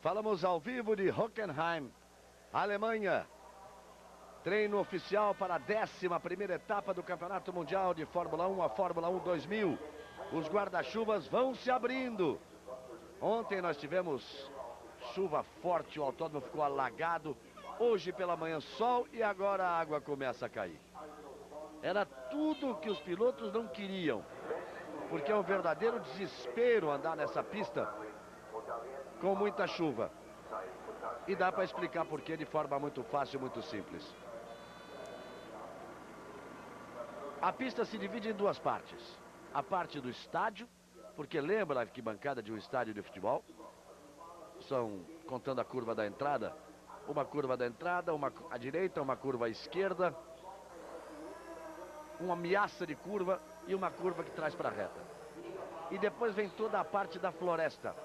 Falamos ao vivo de Hockenheim, Alemanha. Treino oficial para a 11ª etapa do Campeonato Mundial de Fórmula 1, a Fórmula 1 2000. Os guarda-chuvas vão se abrindo. Ontem nós tivemos chuva forte, o autódromo ficou alagado. Hoje pela manhã sol e agora a água começa a cair. Era tudo que os pilotos não queriam, porque é um verdadeiro desespero andar nessa pista com muita chuva. E dá para explicar por quê de forma muito fácil, muito simples. A pista se divide em duas partes. A parte do estádio, porque lembra a arquibancada de um estádio de futebol? São, contando a curva da entrada, uma curva da entrada, uma à direita, uma curva à esquerda, uma ameaça de curva e uma curva que traz para a reta. E depois vem toda a parte da floresta.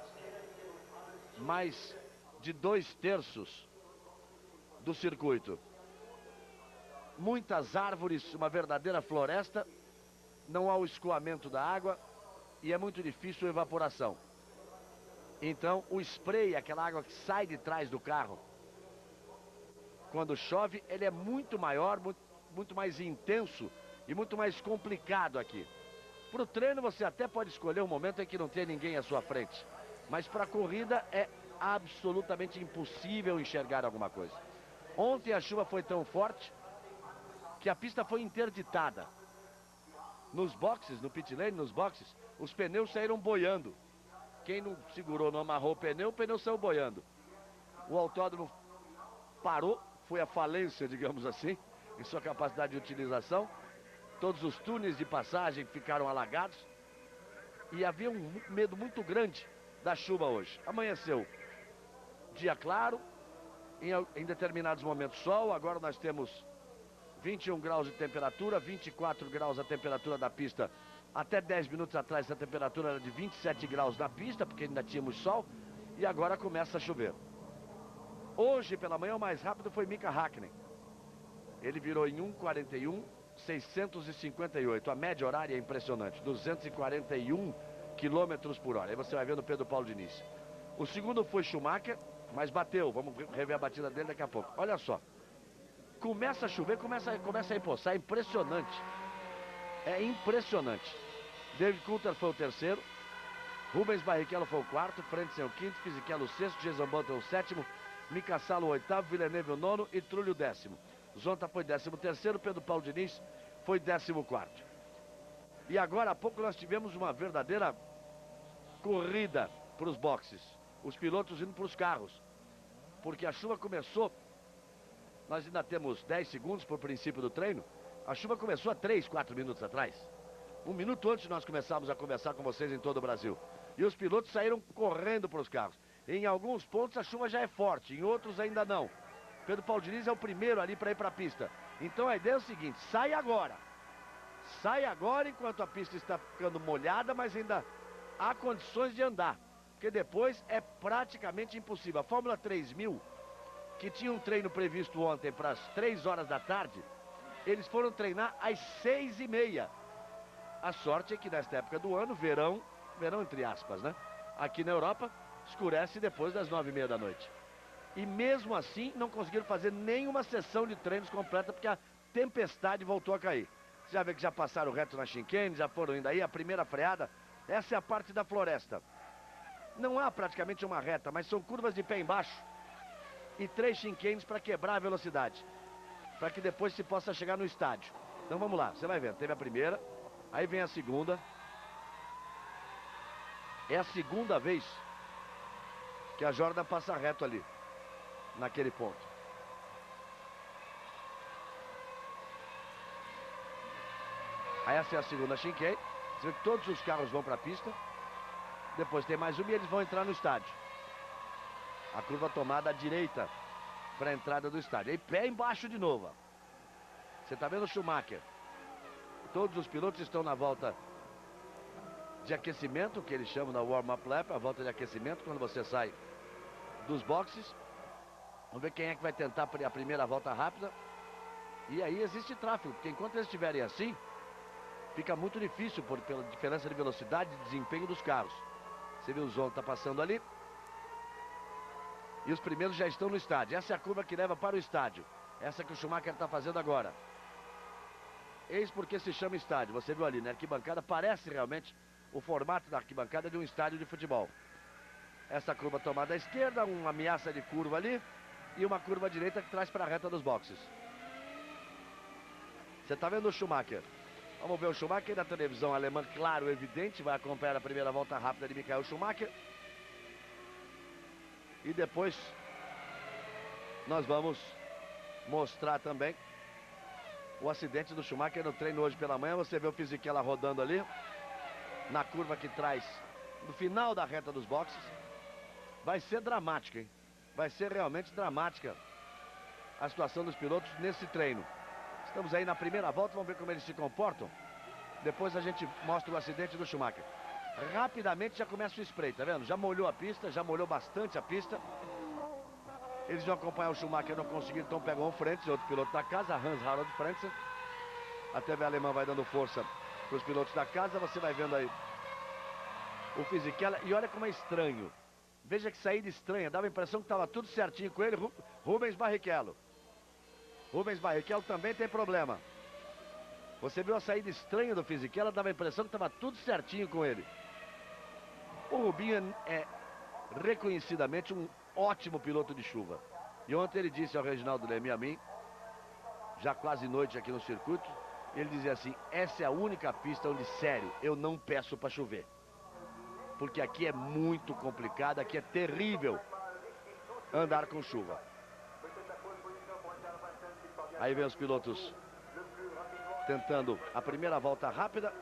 Mais de 2/3 do circuito. Muitas árvores, uma verdadeira floresta. Não há o escoamento da água e é muito difícil a evaporação. Então o spray, aquela água que sai de trás do carro, quando chove, ele é muito maior, muito mais intenso e muito mais complicado aqui. Para o treino você até pode escolher um momento em que não tem ninguém à sua frente, mas para a corrida é absolutamente impossível enxergar alguma coisa. Ontem a chuva foi tão forte que a pista foi interditada. Nos boxes, no pit lane, nos boxes, os pneus saíram boiando. Quem não segurou, não amarrou o pneu saiu boiando. O autódromo parou, foi à falência, digamos assim, em sua capacidade de utilização. Todos os túneis de passagem ficaram alagados. E havia um medo muito grande da chuva hoje. Amanheceu dia claro, em determinados momentos sol. Agora nós temos 21 graus de temperatura, 24 graus a temperatura da pista. Até 10 minutos atrás a temperatura era de 27 graus na pista, porque ainda tínhamos sol. E agora começa a chover. Hoje pela manhã o mais rápido foi Mika Häkkinen. Ele virou em 1:41.658. A média horária é impressionante, 241 km por hora. Aí você vai vendo o Pedro Paulo Diniz. O segundo foi Schumacher, mas bateu. Vamos rever a batida dele daqui a pouco. Olha só. Começa a chover, começa a empoçar. É impressionante. É impressionante. David Coulthard foi o terceiro. Rubens Barrichello foi o quarto. Frentzen o quinto. Fisichella o sexto. Jason Button o sétimo. Mika Salo o oitavo. Villeneuve o nono. E Trulli o 10º. Zonta foi 13º. Pedro Paulo Diniz foi 14º. E agora há pouco nós tivemos uma verdadeira corrida para os boxes. Os pilotos indo para os carros. Porque a chuva começou. Nós ainda temos 10 segundos por princípio do treino. A chuva começou há 3, 4 minutos atrás. 1 minuto antes nós começamos a conversar com vocês em todo o Brasil. E os pilotos saíram correndo para os carros. Em alguns pontos a chuva já é forte, em outros ainda não. Pedro Paulo Diniz é o primeiro ali para ir para a pista. Então a ideia é o seguinte, sai agora. Sai agora enquanto a pista está ficando molhada, mas ainda há condições de andar. Porque depois é praticamente impossível. A Fórmula 3000, que tinha um treino previsto ontem para as 3 horas da tarde, eles foram treinar às 6:30. A sorte é que nesta época do ano, verão entre aspas, né? Aqui na Europa, escurece depois das 9:30 da noite. E mesmo assim, não conseguiram fazer nenhuma sessão de treinos completa, porque a tempestade voltou a cair. Você já vê que já passaram reto na chicane, já foram indo aí, a primeira freada. Essa é a parte da floresta. Não há praticamente uma reta, mas são curvas de pé embaixo. E 3 chicanes para quebrar a velocidade. Para que depois se possa chegar no estádio. Então vamos lá, você vai vendo. Teve a primeira, aí vem a segunda. É a segunda vez que a Jordan passa reto ali, naquele ponto. Aí essa é a segunda chicane. Você vê que todos os carros vão para a pista. Depois tem mais uma e eles vão entrar no estádio. A curva tomada à direita para a entrada do estádio. Aí pé embaixo de novo. Você está vendo o Schumacher. Todos os pilotos estão na volta de aquecimento, que eles chamam da warm-up lap, a volta de aquecimento, quando você sai dos boxes. Vamos ver quem é que vai tentar a primeira volta rápida. E aí existe tráfego, porque enquanto eles estiverem assim, fica muito difícil pela diferença de velocidade e desempenho dos carros. Você viu o Zonta passando ali. E os primeiros já estão no estádio. Essa é a curva que leva para o estádio. Essa que o Schumacher está fazendo agora. Eis porque se chama estádio. Você viu ali, né? Arquibancada parece realmente o formato da arquibancada de um estádio de futebol. Essa curva tomada à esquerda, uma ameaça de curva ali e uma curva à direita que traz para a reta dos boxes. Você está vendo o Schumacher? Vamos ver o Schumacher na televisão alemã, claro, evidente. Vai acompanhar a primeira volta rápida de Michael Schumacher. E depois nós vamos mostrar também o acidente do Schumacher no treino hoje pela manhã. Você vê o Fisichella rodando ali na curva que traz no final da reta dos boxes. Vai ser dramática, hein? Vai ser realmente dramática a situação dos pilotos nesse treino. Estamos aí na primeira volta, vamos ver como eles se comportam. Depois a gente mostra o acidente do Schumacher. Rapidamente já começa o spray, tá vendo? Já molhou a pista, já molhou bastante a pista. Eles vão acompanhar o Schumacher, não conseguiram, então pegou o Frentzen, outro piloto da casa, Hans Harald Frentzen. A TV alemã vai dando força para os pilotos da casa, você vai vendo aí o Fisichella. E olha como é estranho. Veja que saída estranha, dava a impressão que estava tudo certinho com ele. Rubens Barrichello. Rubens Barrichello também tem problema. Você viu a saída estranha do Fisichella, dava a impressão que estava tudo certinho com ele. O Rubinho é reconhecidamente um ótimo piloto de chuva. E ontem ele disse ao Reginaldo Leme e a mim, já quase noite aqui no circuito, ele dizia assim: essa é a única pista onde, sério, eu não peço para chover. Porque aqui é muito complicado, aqui é terrível andar com chuva. Aí vem os pilotos tentando a primeira volta rápida.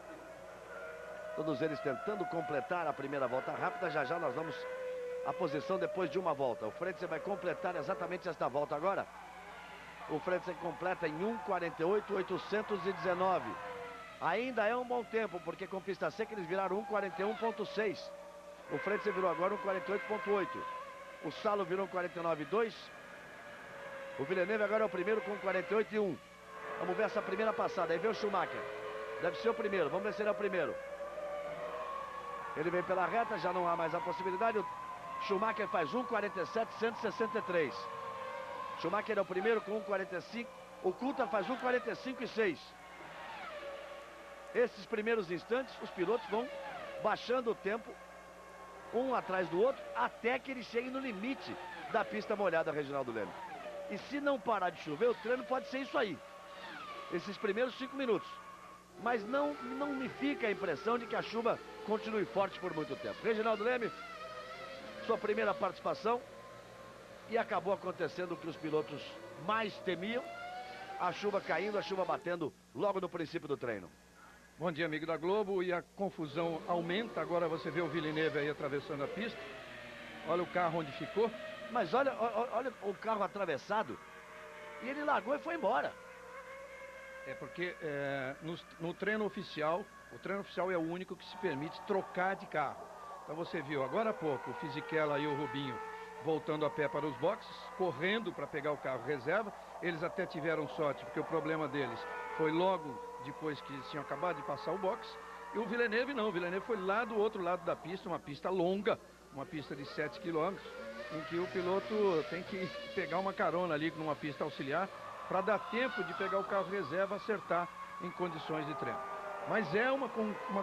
Todos eles tentando completar a primeira volta rápida. Já já nós vamos à posição depois de uma volta. O Frentzen vai completar exatamente esta volta agora. O Frentzen completa em 1:48.819. Ainda é um bom tempo, porque com pista seca eles viraram 1:41.6. O Frentzen virou agora 1:48.8. O Salo virou 1:49.2. O Villeneuve agora é o primeiro com 48.1. Vamos ver essa primeira passada. Aí vem o Schumacher. Deve ser o primeiro. Vamos ver se ele é o primeiro. Ele vem pela reta, já não há mais a possibilidade. O Schumacher faz 1:47.163. Schumacher é o primeiro com 1:45. O Coulthard faz 1:45.6. Esses primeiros instantes, os pilotos vão baixando o tempo, um atrás do outro, até que eles cheguem no limite da pista molhada, Reginaldo Leme. E se não parar de chover, o treino pode ser isso aí. Esses primeiros 5 minutos. Mas não me fica a impressão de que a chuva continue forte por muito tempo. Reginaldo Leme, sua primeira participação. E acabou acontecendo o que os pilotos mais temiam. A chuva caindo, a chuva batendo logo no princípio do treino. Bom dia, amigo da Globo. E a confusão aumenta. Agora você vê o Villeneuve aí atravessando a pista. Olha o carro onde ficou. Mas olha o carro atravessado. E ele largou e foi embora. É porque no treino oficial, o treino oficial é o único que se permite trocar de carro. Então você viu agora há pouco o Fisichella e o Rubinho voltando a pé para os boxes, correndo para pegar o carro reserva. Eles até tiveram sorte, porque o problema deles foi logo depois que eles tinham acabado de passar o box. E o Villeneuve não, o Villeneuve foi lá do outro lado da pista, uma pista longa, uma pista de 7 km, em que o piloto tem que pegar uma carona ali numa pista auxiliar para dar tempo de pegar o carro reserva, acertar em condições de treino. Mas é uma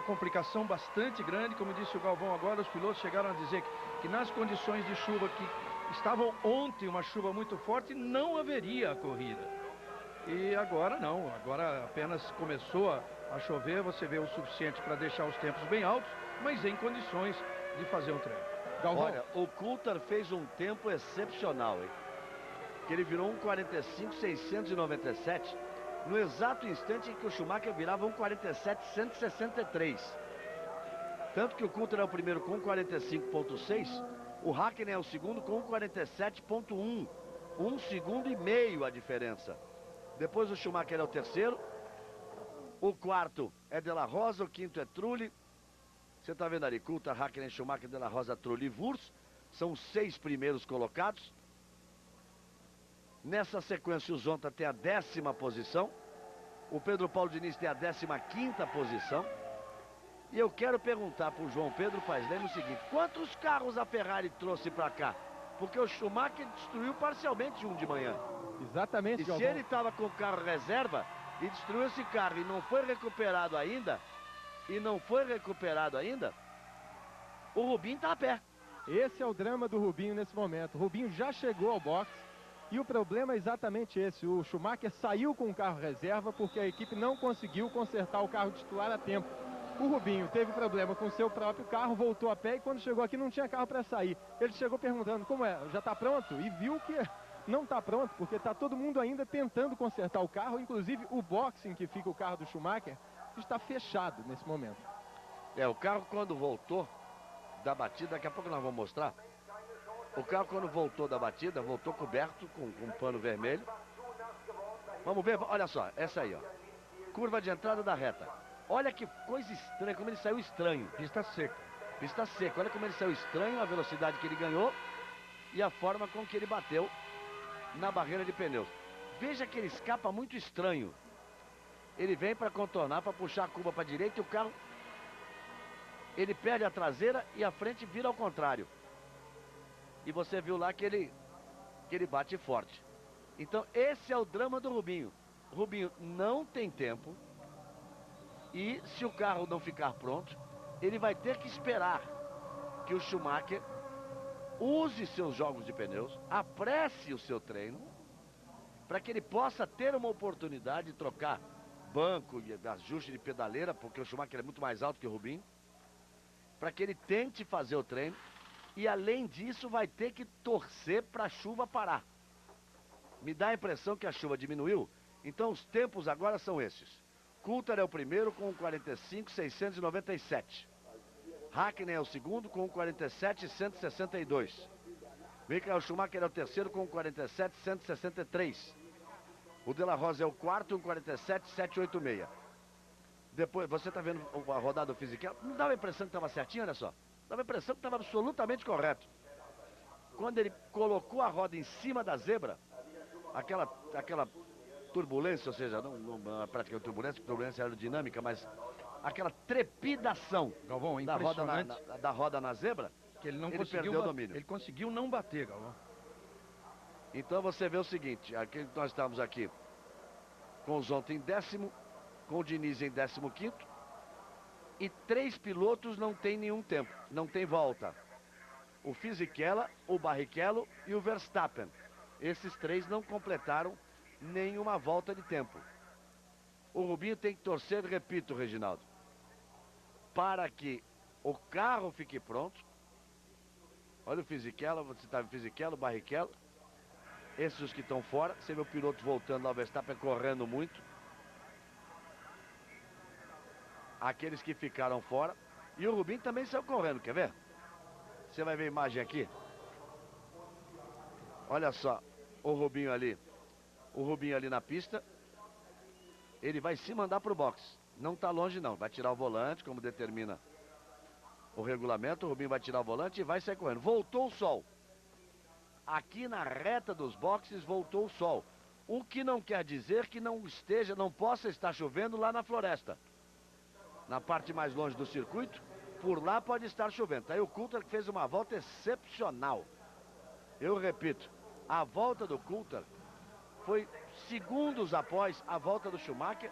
complicação bastante grande, como disse o Galvão agora, os pilotos chegaram a dizer que nas condições de chuva que estavam ontem, uma chuva muito forte, não haveria a corrida. E agora não, agora apenas começou a chover, você vê o suficiente para deixar os tempos bem altos, mas em condições de fazer um treino. Galvão. Olha, o Coulthard fez um tempo excepcional, hein? Que ele virou 1:45.697 no exato instante em que o Schumacher virava 1:47.163. Tanto que o Coulthard é o primeiro com 45.6, o Hakkinen é o segundo com 47.1. 1,5 segundos a diferença. Depois o Schumacher é o terceiro, o quarto é De La Rosa, o quinto é Trulli. Você está vendo ali, Coulthard, Hakkinen, Schumacher, De La Rosa, Trulli e Wurz. São os 6 primeiros colocados. Nessa sequência, o Zonta tem a 10ª posição. O Pedro Paulo Diniz tem a 15ª posição. E eu quero perguntar para o João Pedro Paes Leme o seguinte: quantos carros a Ferrari trouxe para cá Porque o Schumacher destruiu parcialmente um de manhã. Exatamente, E Galvão. se ele estava com o carro reserva e destruiu esse carro e não foi recuperado ainda, o Rubinho tá a pé. Esse é o drama do Rubinho nesse momento. O Rubinho já chegou ao box e o problema é exatamente esse. O Schumacher saiu com o carro reserva porque a equipe não conseguiu consertar o carro titular a tempo. O Rubinho teve problema com o seu próprio carro, voltou a pé e quando chegou aqui não tinha carro para sair. Ele chegou perguntando como é, já está pronto? E viu que não está pronto porque está todo mundo ainda tentando consertar o carro, inclusive o box em que fica o carro do Schumacher está fechado nesse momento. O carro quando voltou da batida, daqui a pouco nós vamos mostrar. O carro quando voltou da batida, voltou coberto com um pano vermelho. Vamos ver, olha só, essa aí, ó. Curva de entrada da reta. Olha que coisa estranha, como ele saiu estranho. Pista seca. Pista seca, olha como ele saiu estranho, a velocidade que ele ganhou e a forma com que ele bateu na barreira de pneus. Veja que ele escapa muito estranho. Ele vem para contornar, para puxar a curva para a direita e o carro... Ele perde a traseira e a frente vira ao contrário. E você viu lá que ele bate forte. Então esse é o drama do Rubinho. O Rubinho não tem tempo. E se o carro não ficar pronto, ele vai ter que esperar que o Schumacher use seus jogos de pneus, apresse o seu treino, para que ele possa ter uma oportunidade de trocar banco e ajuste de pedaleira, porque o Schumacher é muito mais alto que o Rubinho, para que ele tente fazer o treino e além disso vai ter que torcer para a chuva parar. Me dá a impressão que a chuva diminuiu, então os tempos agora são esses. Coulter é o primeiro com 45.697. Hakkinen é o segundo com 47.162. Michael Schumacher é o terceiro com 47.163. O De La Rosa é o quarto com 47.786. Depois, você está vendo a rodada do Fisichella? Não dava a impressão que estava certinho, olha só. Dava a impressão que estava absolutamente correto. Quando ele colocou a roda em cima da zebra, aquela turbulência, ou seja, não é praticamente turbulência aerodinâmica, mas aquela trepidação Galvão, da roda na zebra, que ele perdeu o domínio. Ele conseguiu não bater, Galvão. Então você vê o seguinte, aqui nós estamos aqui com o Zonta em décimo, com o Diniz em 15º, e 3 pilotos não tem nenhum tempo, não tem volta. O Fisichella, o Barrichello e o Verstappen. Esses 3 não completaram nenhuma volta de tempo. O Rubinho tem que torcer, repito, Reginaldo, para que o carro fique pronto. Olha o Fisichella, você está vendo o Fisichella, o Barrichello. Esses os que estão fora. Você vê o piloto voltando lá, o Verstappen correndo muito. Aqueles que ficaram fora. E o Rubinho também saiu correndo, quer ver? Você vai ver a imagem aqui. Olha só, o Rubinho ali na pista. Ele vai se mandar para o box. Não está longe não, vai tirar o volante, como determina o regulamento. O Rubinho vai tirar o volante e vai sair correndo. Voltou o sol. Aqui na reta dos boxes voltou o sol. O que não quer dizer que não possa estar chovendo lá na floresta. Na parte mais longe do circuito, por lá pode estar chovendo. Aí o Coulter fez uma volta excepcional. Eu repito, a volta do Coulter foi segundos após a volta do Schumacher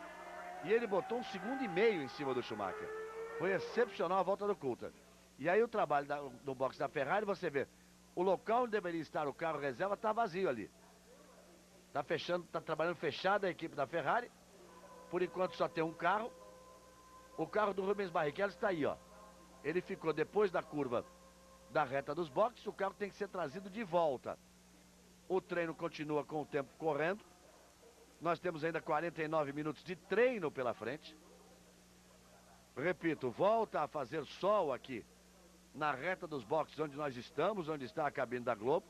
e ele botou 1,5 segundos em cima do Schumacher. Foi excepcional a volta do Coulter. E aí o trabalho do box da Ferrari, você vê, o local onde deveria estar o carro reserva está vazio ali. Está trabalhando fechada a equipe da Ferrari. Por enquanto só tem um carro. O carro do Rubens Barrichello está aí, ó. Ele ficou depois da curva da reta dos boxes, o carro tem que ser trazido de volta. O treino continua com o tempo correndo. Nós temos ainda 49 minutos de treino pela frente. Repito, volta a fazer sol aqui na reta dos boxes onde nós estamos, onde está a cabine da Globo.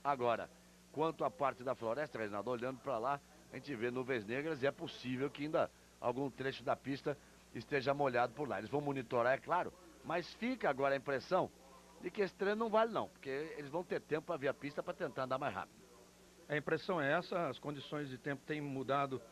Agora, quanto à parte da floresta, Reginaldo, olhando para lá, a gente vê nuvens negras e é possível que ainda algum trecho da pista esteja molhado por lá. Eles vão monitorar, é claro, mas fica agora a impressão de que esse treino não vale não, porque eles vão ter tempo para ver a pista para tentar andar mais rápido. A impressão é essa, as condições de tempo têm mudado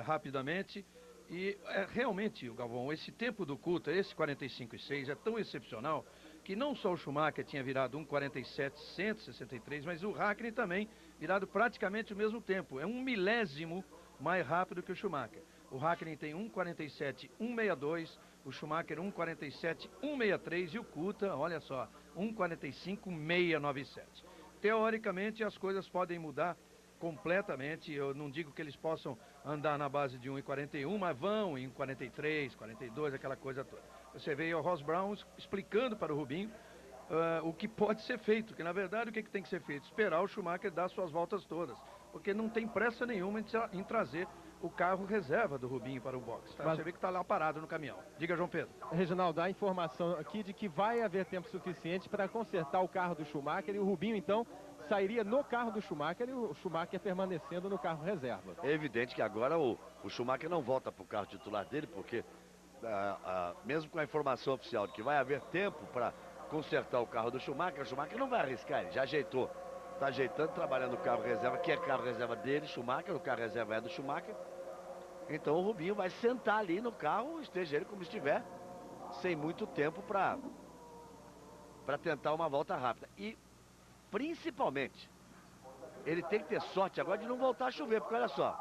rapidamente e realmente, Galvão, esse tempo do Coulter, esse 45,6 é tão excepcional que não só o Schumacher tinha virado 1:47,163, mas o Hakkinen também virado praticamente o mesmo tempo. É 1 milésimo mais rápido que o Schumacher. O Hakkinen tem 1:47,162, o Schumacher 1:47,163 e o Kuta, olha só, 1:45,697. Teoricamente as coisas podem mudar completamente. Eu não digo que eles possam andar na base de 1:41, mas vão em 43, 42, aquela coisa toda. Você vê o Ross Brown explicando para o Rubinho o que pode ser feito, que na verdade o que tem que ser feito? Esperar o Schumacher dar suas voltas todas, porque não tem pressa nenhuma em trazer o carro reserva do Rubinho para o box. Tá? Você vê que está lá parado no caminhão. Diga, João Pedro. Reginaldo, dá a informação aqui de que vai haver tempo suficiente para consertar o carro do Schumacher e o Rubinho, então, sairia no carro do Schumacher e o Schumacher permanecendo no carro reserva. É evidente que agora o Schumacher não volta para o carro titular dele, porque mesmo com a informação oficial de que vai haver tempo para consertar o carro do Schumacher, o Schumacher não vai arriscar, ele já ajeitou. Está ajeitando, trabalhando o carro reserva, que é carro reserva dele, Schumacher, o carro reserva é do Schumacher. Então o Rubinho vai sentar ali no carro, esteja ele como estiver, sem muito tempo para tentar uma volta rápida. E, principalmente, ele tem que ter sorte agora de não voltar a chover, porque olha só,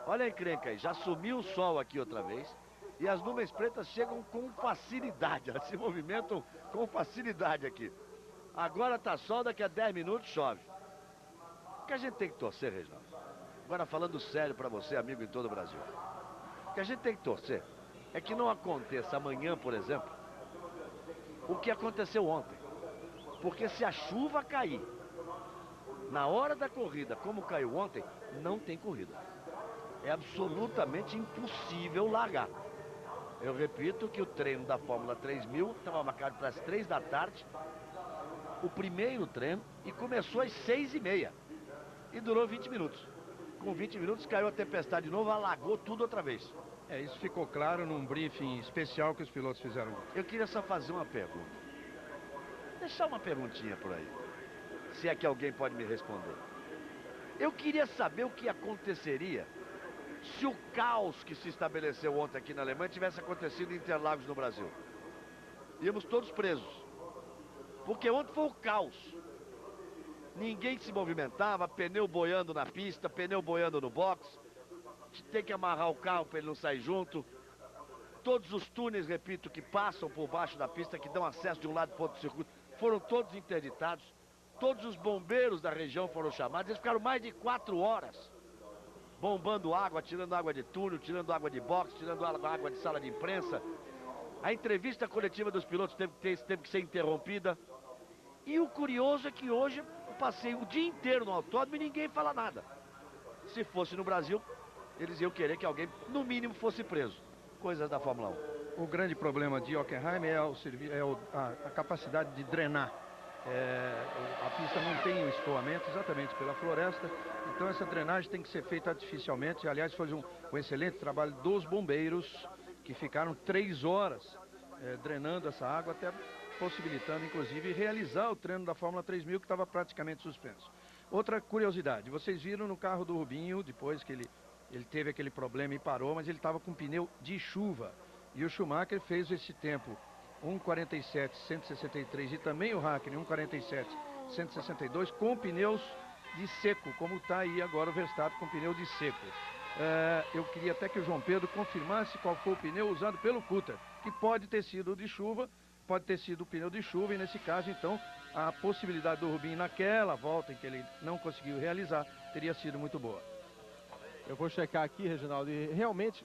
olha a encrenca aí, já sumiu o sol aqui outra vez, e as nuvens pretas chegam com facilidade, elas se movimentam com facilidade aqui. Agora tá sol, daqui a 10 minutos chove. O que a gente tem que torcer, Reginaldo? Agora falando sério para você, amigo em todo o Brasil. O que a gente tem que torcer é que não aconteça amanhã, por exemplo, o que aconteceu ontem. Porque se a chuva cair na hora da corrida, como caiu ontem, não tem corrida. É absolutamente impossível largar. Eu repito que o treino da Fórmula 3000 estava marcado para as 3 da tarde, o primeiro treino, e começou às 6h30. E durou 20 minutos. Com 20 minutos caiu a tempestade de novo, alagou tudo outra vez. Isso ficou claro num briefing especial que os pilotos fizeram. Eu queria só fazer uma pergunta. Deixar uma perguntinha por aí. Se é que alguém pode me responder. Eu queria saber o que aconteceria se o caos que se estabeleceu ontem aqui na Alemanha tivesse acontecido em Interlagos, no Brasil. Íamos todos presos. Porque ontem foi o caos. Ninguém se movimentava, pneu boiando na pista, pneu boiando no box. Tem que amarrar o carro para ele não sair junto. Todos os túneis, repito, que passam por baixo da pista, que dão acesso de um lado para o outro circuito, foram todos interditados. Todos os bombeiros da região foram chamados. Eles ficaram mais de 4 horas bombando água, tirando água de túnel, tirando água de box, tirando água de sala de imprensa. A entrevista coletiva dos pilotos teve que ser interrompida. E o curioso é que hoje eu passei o dia inteiro no autódromo e ninguém fala nada. Se fosse no Brasil, eles iam querer que alguém, no mínimo, fosse preso. Coisas da Fórmula 1. O grande problema de Hockenheim é a capacidade de drenar. A pista não tem um escoamento exatamente pela floresta, então essa drenagem tem que ser feita artificialmente. Aliás, foi um excelente trabalho dos bombeiros, que ficaram 3 horas drenando essa água, até possibilitando, inclusive, realizar o treino da Fórmula 3000, que estava praticamente suspenso. Outra curiosidade, vocês viram no carro do Rubinho, depois que ele teve aquele problema e parou, mas ele estava com pneu de chuva. E o Schumacher fez esse tempo 1:47,163 e também o Hakkinen 1:47,162 com pneus de seco, como está aí agora o Verstappen com pneu de seco. Eu queria até que o João Pedro confirmasse qual foi o pneu usado pelo Kutter, que pode ter sido o de chuva, pode ter sido o pneu de chuva, e nesse caso, então, a possibilidade do Rubinho naquela volta em que ele não conseguiu realizar teria sido muito boa. Eu vou checar aqui, Reginaldo, e realmente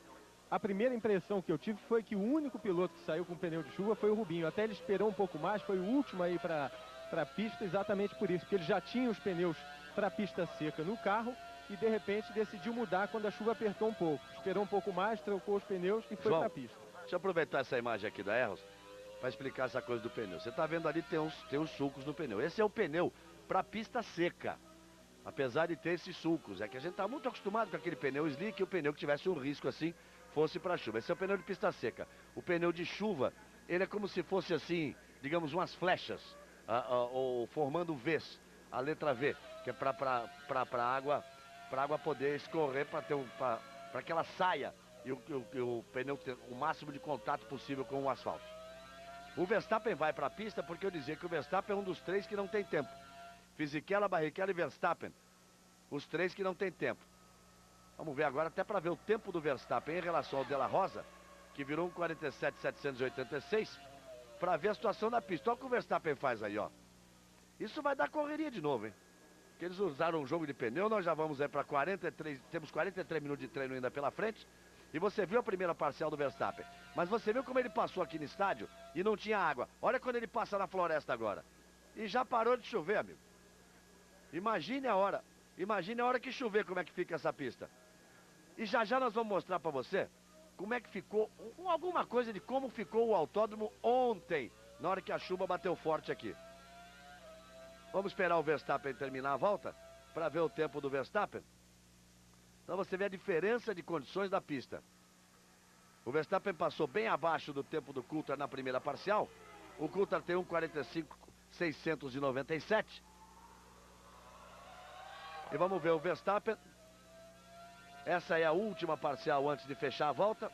a primeira impressão que eu tive foi que o único piloto que saiu com pneu de chuva foi o Rubinho. Até ele esperou um pouco mais, foi o último aí para a pista, exatamente por isso, porque ele já tinha os pneus para a pista seca no carro e de repente decidiu mudar quando a chuva apertou um pouco. Esperou um pouco mais, trocou os pneus e foi para a pista. Deixa eu aproveitar essa imagem aqui da Erros para explicar essa coisa do pneu. Você está vendo ali, tem uns sulcos no pneu. Esse é o pneu para a pista seca. Apesar de ter esses sulcos, é que a gente está muito acostumado com aquele pneu slick, e o pneu que tivesse um risco assim fosse para chuva. Esse é o pneu de pista seca. O pneu de chuva, ele é como se fosse assim, digamos, umas flechas, ou formando Vs, a letra V, que é para a água poder escorrer, para que ela saia e o pneu ter o máximo de contato possível com o asfalto. O Verstappen vai para a pista porque eu dizia que o Verstappen é um dos três que não tem tempo. Fisichella, Barrichello e Verstappen. Os três que não tem tempo. Vamos ver agora até para ver o tempo do Verstappen em relação ao De La Rosa, que virou um 47,786, para ver a situação da pista. Olha o que o Verstappen faz aí, ó. Isso vai dar correria de novo, hein? Porque eles usaram um jogo de pneu, nós já vamos aí para 43, temos 43 minutos de treino ainda pela frente. E você viu a primeira parcial do Verstappen. Mas você viu como ele passou aqui no estádio e não tinha água. Olha quando ele passa na floresta agora. E já parou de chover, amigo. Imagine a hora que chover como é que fica essa pista. E já já nós vamos mostrar para você como é que ficou, alguma coisa de como ficou o autódromo ontem, na hora que a chuva bateu forte aqui. Vamos esperar o Verstappen terminar a volta para ver o tempo do Verstappen. Então você vê a diferença de condições da pista. O Verstappen passou bem abaixo do tempo do Coulthard na primeira parcial. O Coulthard tem 1:45.697. E vamos ver o Verstappen. Essa é a última parcial antes de fechar a volta.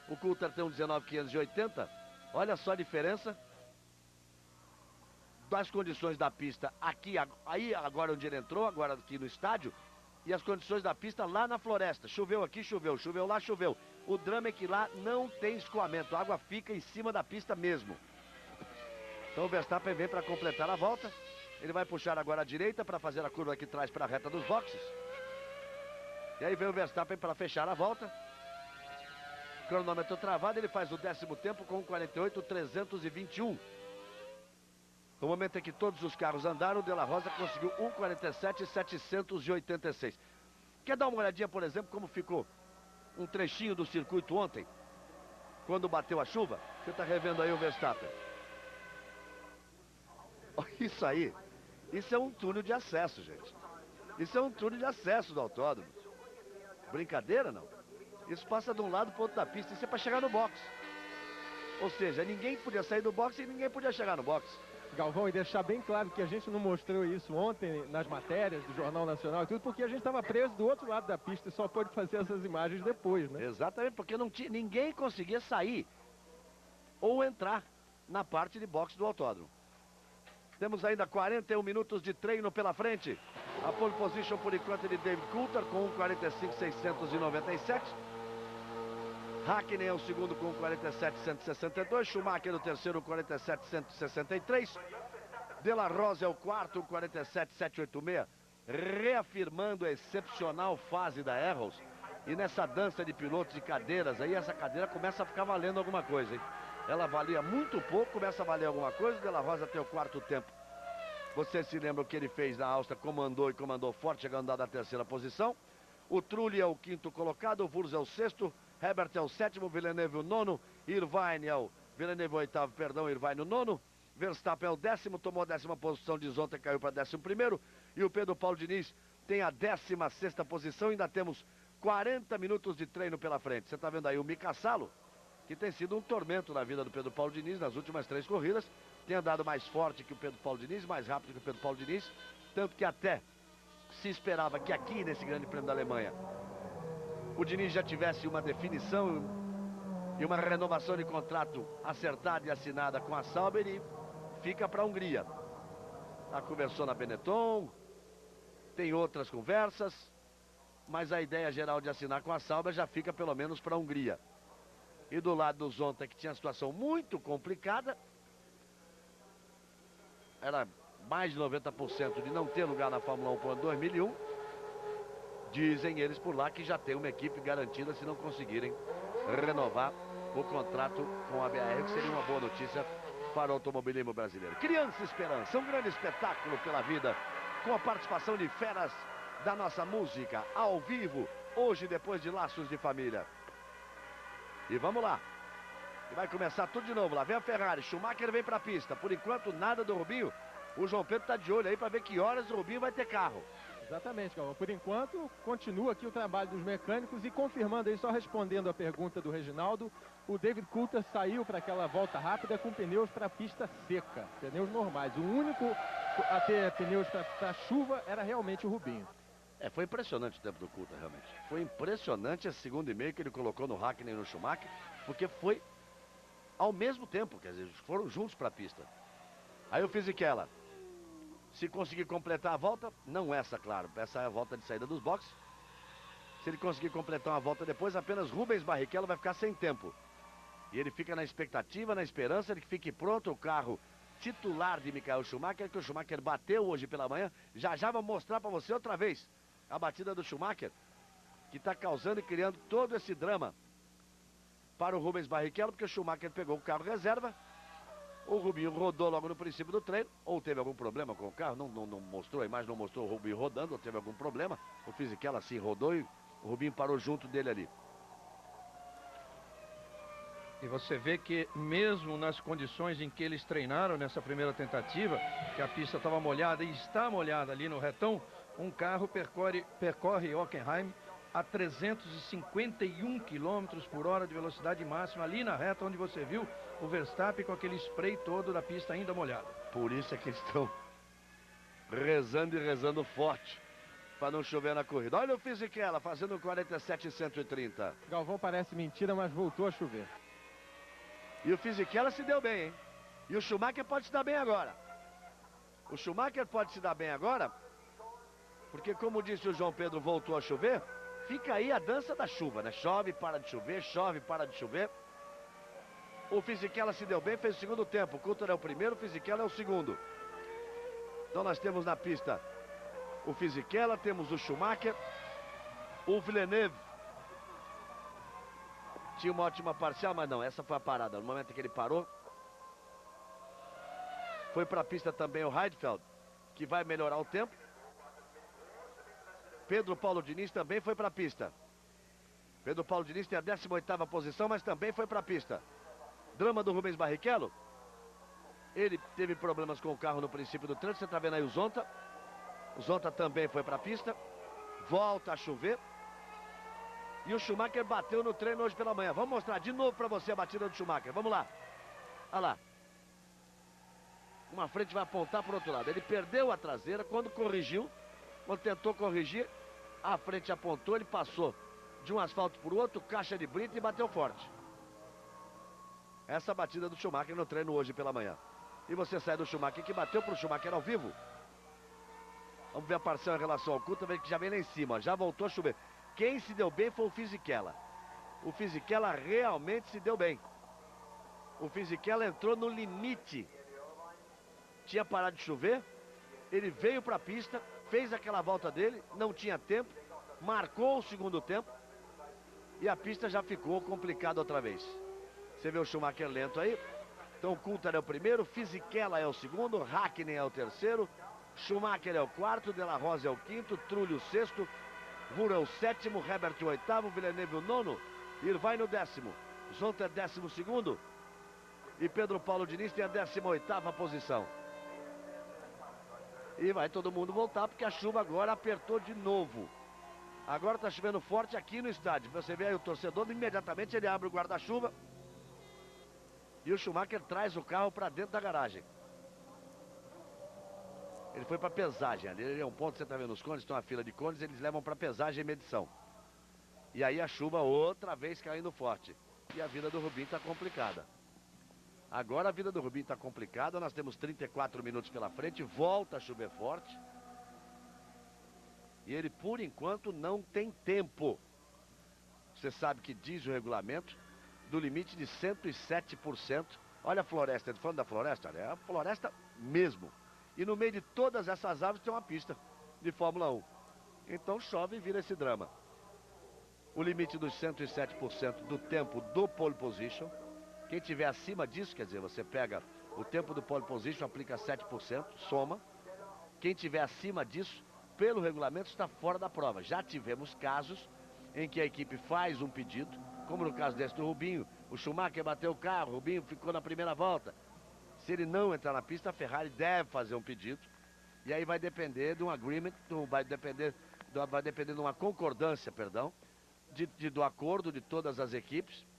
O Coulthard tem 19.580. Olha só a diferença das condições da pista aqui, aí agora onde ele entrou, agora aqui no estádio, e as condições da pista lá na floresta. Choveu aqui, choveu, choveu lá, choveu. O drama é que lá não tem escoamento, a água fica em cima da pista mesmo. Então o Verstappen vem para completar a volta. Ele vai puxar agora à direita para fazer a curva que traz para a reta dos boxes. E aí vem o Verstappen para fechar a volta. Cronômetro travado, ele faz o 10º tempo com 48.321. No momento em que todos os carros andaram, o De La Rosa conseguiu 1:47.786. Quer dar uma olhadinha, por exemplo, como ficou um trechinho do circuito ontem, quando bateu a chuva? Você está revendo aí o Verstappen. Isso aí, isso é um túnel de acesso, gente. Isso é um túnel de acesso do autódromo. Brincadeira, não? Isso passa de um lado para o outro da pista, isso é para chegar no box. Ou seja, ninguém podia sair do box e ninguém podia chegar no box. Galvão, e deixar bem claro que a gente não mostrou isso ontem nas matérias do Jornal Nacional e tudo, porque a gente estava preso do outro lado da pista e só pôde fazer essas imagens depois, né? Exatamente, porque não tinha, ninguém conseguia sair ou entrar na parte de boxe do autódromo. Temos ainda 41 minutos de treino pela frente. A pole position por enquanto é de David Coulthard com 1:45.697. Hakkinen é o segundo com 47.162. Schumacher é o terceiro, 47.163. De La Rosa é o quarto, 47.786. Reafirmando a excepcional fase da Arrows. E nessa dança de pilotos de cadeiras aí, essa cadeira começa a ficar valendo alguma coisa, hein? Ela valia muito pouco, começa a valer alguma coisa. O De La Rosa tem o quarto tempo. Você se lembra o que ele fez na Áustria, comandou forte, chegando da terceira posição. O Trulli é o quinto colocado, o Wurz é o sexto, Herbert é o sétimo, Villeneuve o nono, Irvine é o Irvine o nono, Verstappen é o décimo, tomou a 10ª posição de Zonta e caiu para 11º, e o Pedro Paulo Diniz tem a 16ª posição. Ainda temos 40 minutos de treino pela frente. Você está vendo aí o Mika Salo, que tem sido um tormento na vida do Pedro Paulo Diniz nas últimas 3 corridas. Tem andado mais forte que o Pedro Paulo Diniz, mais rápido que o Pedro Paulo Diniz, tanto que até se esperava que aqui nesse Grande Prêmio da Alemanha o Diniz já tivesse uma definição e uma renovação de contrato acertada e assinada com a Sauber, e fica para a Hungria. Conversou na Benetton, tem outras conversas, mas a ideia geral de assinar com a Sauber já fica pelo menos para a Hungria. E do lado do Zonta, que tinha uma situação muito complicada, era mais de 90% de não ter lugar na Fórmula 1 para 2001. Dizem eles por lá que já tem uma equipe garantida se não conseguirem renovar o contrato com a BR, que seria uma boa notícia para o automobilismo brasileiro. Criança Esperança, um grande espetáculo pela vida, com a participação de feras da nossa música, ao vivo, hoje depois de Laços de Família. E vamos lá. E vai começar tudo de novo. Lá vem a Ferrari, Schumacher vem para a pista. Por enquanto, nada do Rubinho. O João Pedro está de olho aí para ver que horas o Rubinho vai ter carro. Exatamente, Galvão. Por enquanto, continua aqui o trabalho dos mecânicos, e confirmando aí, só respondendo a pergunta do Reginaldo, o David Coulthard saiu para aquela volta rápida com pneus para pista seca, pneus normais. O único a ter pneus para chuva era realmente o Rubinho. Foi impressionante o tempo do Coulthard, realmente. Foi impressionante esse segundo e meio que ele colocou no Hakkinen e no Schumacher, porque foi ao mesmo tempo, quer dizer, foram juntos para a pista. Aí o Fisichella, se conseguir completar a volta, não essa, claro, essa é a volta de saída dos boxes. Se ele conseguir completar uma volta depois, apenas Rubens Barrichello vai ficar sem tempo. E ele fica na expectativa, na esperança de que fique pronto o carro titular de Michael Schumacher, que o Schumacher bateu hoje pela manhã. Já já vou mostrar para você outra vez a batida do Schumacher, que está causando e criando todo esse drama para o Rubens Barrichello, porque o Schumacher pegou o carro reserva. O Rubinho rodou logo no princípio do treino, ou teve algum problema com o carro, não mostrou, a imagem não mostrou o Rubinho rodando, ou teve algum problema. O Fisichella assim rodou e o Rubinho parou junto dele ali. E você vê que mesmo nas condições em que eles treinaram nessa primeira tentativa, que a pista estava molhada e está molhada ali no retão, um carro percorre Hockenheim a 351 km por hora de velocidade máxima, ali na reta onde você viu o Verstappen com aquele spray todo da pista ainda molhada. Por isso é que eles estão rezando e rezando forte para não chover na corrida. Olha o Fisichella fazendo 47,130. Galvão, parece mentira, mas voltou a chover. E o Fisichella se deu bem, hein? E o Schumacher pode se dar bem agora. O Schumacher pode se dar bem agora, porque como disse o João Pedro, voltou a chover. Fica aí a dança da chuva, né? Chove, para de chover, chove, para de chover. O Fisichella se deu bem, fez o segundo tempo. O Coulthard é o primeiro, o Fisichella é o segundo. Então nós temos na pista o Fisichella, temos o Schumacher, o Villeneuve. Tinha uma ótima parcial, mas não, essa foi a parada. No momento em que ele parou, foi para a pista também o Heidfeld, que vai melhorar o tempo. Pedro Paulo Diniz também foi para a pista. Pedro Paulo Diniz tem a 18ª posição, mas também foi para a pista. Drama do Rubens Barrichello. Ele teve problemas com o carro no princípio do trânsito. Você está vendo aí o Zonta. O Zonta também foi para a pista. Volta a chover. E o Schumacher bateu no treino hoje pela manhã. Vamos mostrar de novo para você a batida do Schumacher. Vamos lá. Olha lá. Uma frente vai apontar para o outro lado. Ele perdeu a traseira quando corrigiu. Quando tentou corrigir, a frente apontou. Ele passou de um asfalto para o outro, caixa de brita e bateu forte. Essa batida do Schumacher no treino hoje pela manhã. E você sai do Schumacher que bateu para o Schumacher ao vivo. Vamos ver a parcial em relação ao Coulthard, que já vem lá em cima. Já voltou a chover. Quem se deu bem foi o Fisichella. O Fisichella realmente se deu bem. O Fisichella entrou no limite. Tinha parado de chover. Ele veio para a pista, fez aquela volta dele, não tinha tempo, marcou o segundo tempo e a pista já ficou complicada outra vez. Você vê o Schumacher lento aí. Então o Coulthard é o primeiro, Fisichella é o segundo, Hakkinen é o terceiro, Schumacher é o quarto, De La Rosa é o quinto, Trulli o sexto, Vura o sétimo, Herbert o oitavo, Villeneuve o nono, Irvine o 10º, Zonta é 12º e Pedro Paulo Diniz tem a 18ª posição. E vai todo mundo voltar porque a chuva agora apertou de novo. Agora está chovendo forte aqui no estádio. Você vê aí o torcedor, imediatamente ele abre o guarda-chuva e o Schumacher traz o carro para dentro da garagem. Ele foi para pesagem ali, ele é um ponto, você está vendo os cones, tem uma fila de cones, eles levam para pesagem e medição. E aí a chuva outra vez caindo forte. E a vida do Rubinho está complicada. Agora a vida do Rubinho está complicada, nós temos 34 minutos pela frente, volta a chover forte. E ele, por enquanto, não tem tempo. Você sabe que diz o regulamento do limite de 107%. Olha a floresta, falando da floresta, é a floresta mesmo. E no meio de todas essas árvores tem uma pista de Fórmula 1. Então chove e vira esse drama. O limite dos 107% do tempo do pole position. Quem tiver acima disso, quer dizer, você pega o tempo do pole position, aplica 7%, soma. Quem tiver acima disso, pelo regulamento, está fora da prova. Já tivemos casos em que a equipe faz um pedido, como no caso desse do Rubinho. O Schumacher bateu o carro, o Rubinho ficou na primeira volta. Se ele não entrar na pista, a Ferrari deve fazer um pedido. E aí vai depender de um agreement, vai depender de uma concordância, perdão, do acordo de todas as equipes,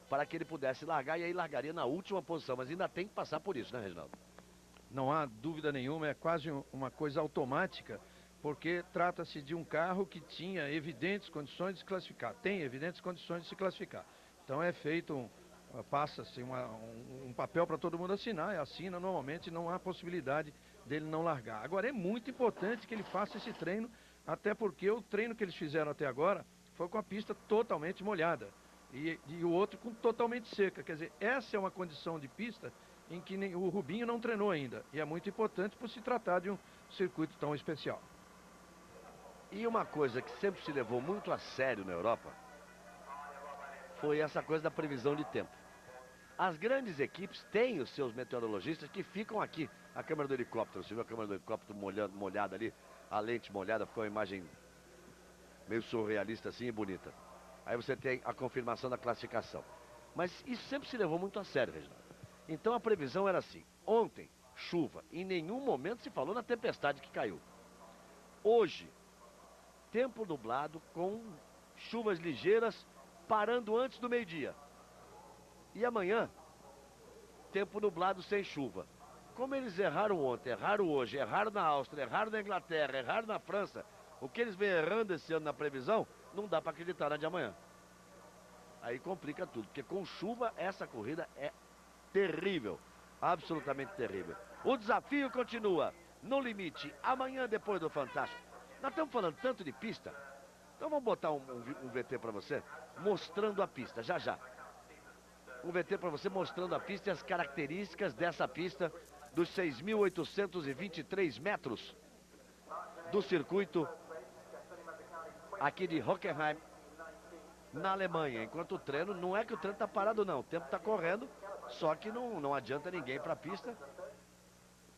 para que ele pudesse largar, e aí largaria na última posição. Mas ainda tem que passar por isso, né, Reginaldo? Não há dúvida nenhuma, é quase uma coisa automática, porque trata-se de um carro que tinha evidentes condições de se classificar. Tem evidentes condições de se classificar. Então é feito passa-se um papel para todo mundo assinar, e assina, normalmente não há possibilidade dele não largar. Agora é muito importante que ele faça esse treino, até porque o treino que eles fizeram até agora foi com a pista totalmente molhada e o outro totalmente seca. Quer dizer, essa é uma condição de pista em que o Rubinho não treinou ainda, e é muito importante por se tratar de um circuito tão especial. E uma coisa que sempre se levou muito a sério na Europa foi essa coisa da previsão de tempo. As grandes equipes têm os seus meteorologistas que ficam aqui. A câmera do helicóptero, você viu a câmera do helicóptero molhada ali? A lente molhada, ficou uma imagem meio surrealista assim e bonita. Aí você tem a confirmação da classificação. Mas isso sempre se levou muito a sério, Reginaldo. Então a previsão era assim. Ontem, chuva. Em nenhum momento se falou na tempestade que caiu. Hoje, tempo nublado com chuvas ligeiras parando antes do meio-dia. E amanhã, tempo nublado sem chuva. Como eles erraram ontem, erraram hoje, erraram na Áustria, erraram na Inglaterra, erraram na França, o que eles vêm errando esse ano na previsão, não dá para acreditar na de amanhã. Aí complica tudo, porque com chuva essa corrida é terrível, absolutamente terrível. O desafio continua no limite, amanhã depois do Fantástico. Nós estamos falando tanto de pista, então vamos botar um VT para você, mostrando a pista, já já. Um VT para você mostrando a pista e as características dessa pista dos 6.823 metros do circuito aqui de Hockenheim, na Alemanha. Enquanto o treino, não é que o treino está parado não, o tempo está correndo, só que não adianta ninguém para a pista.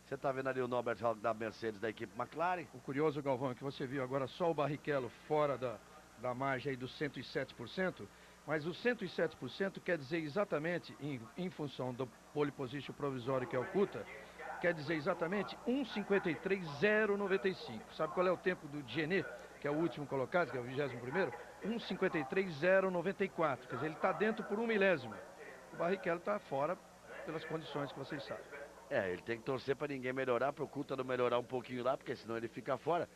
Você está vendo ali o Norbert Haug da Mercedes, da equipe McLaren. O curioso, Galvão, é que você viu agora só o Barrichello fora da margem aí dos 107%, mas o 107% quer dizer exatamente, em função do pole position provisório que é o CUTA, quer dizer exatamente 1:53.095. Sabe qual é o tempo do Genet, que é o último colocado, que é o 21º? 1:53.094, quer dizer, ele está dentro por 1 milésimo. O Barrichello está fora pelas condições que vocês sabem. Ele tem que torcer para ninguém melhorar, para o CUTA não melhorar um pouquinho lá, porque senão ele fica fora.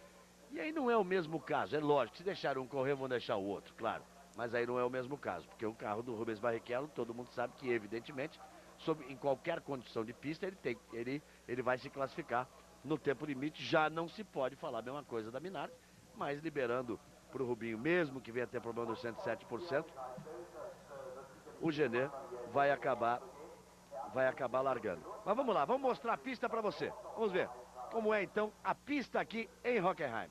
E aí não é o mesmo caso, é lógico, se deixar um correr, vão deixar o outro, claro. Mas aí não é o mesmo caso, porque o carro do Rubens Barrichello, todo mundo sabe que, evidentemente, em qualquer condição de pista, ele vai se classificar no tempo limite. Já não se pode falar a mesma coisa da Minardi, mas liberando para o Rubinho, mesmo que venha ter problema dos 107%, o Genet vai acabar largando. Mas vamos lá, vamos mostrar a pista para você. Vamos ver como é então a pista aqui em Hockenheim.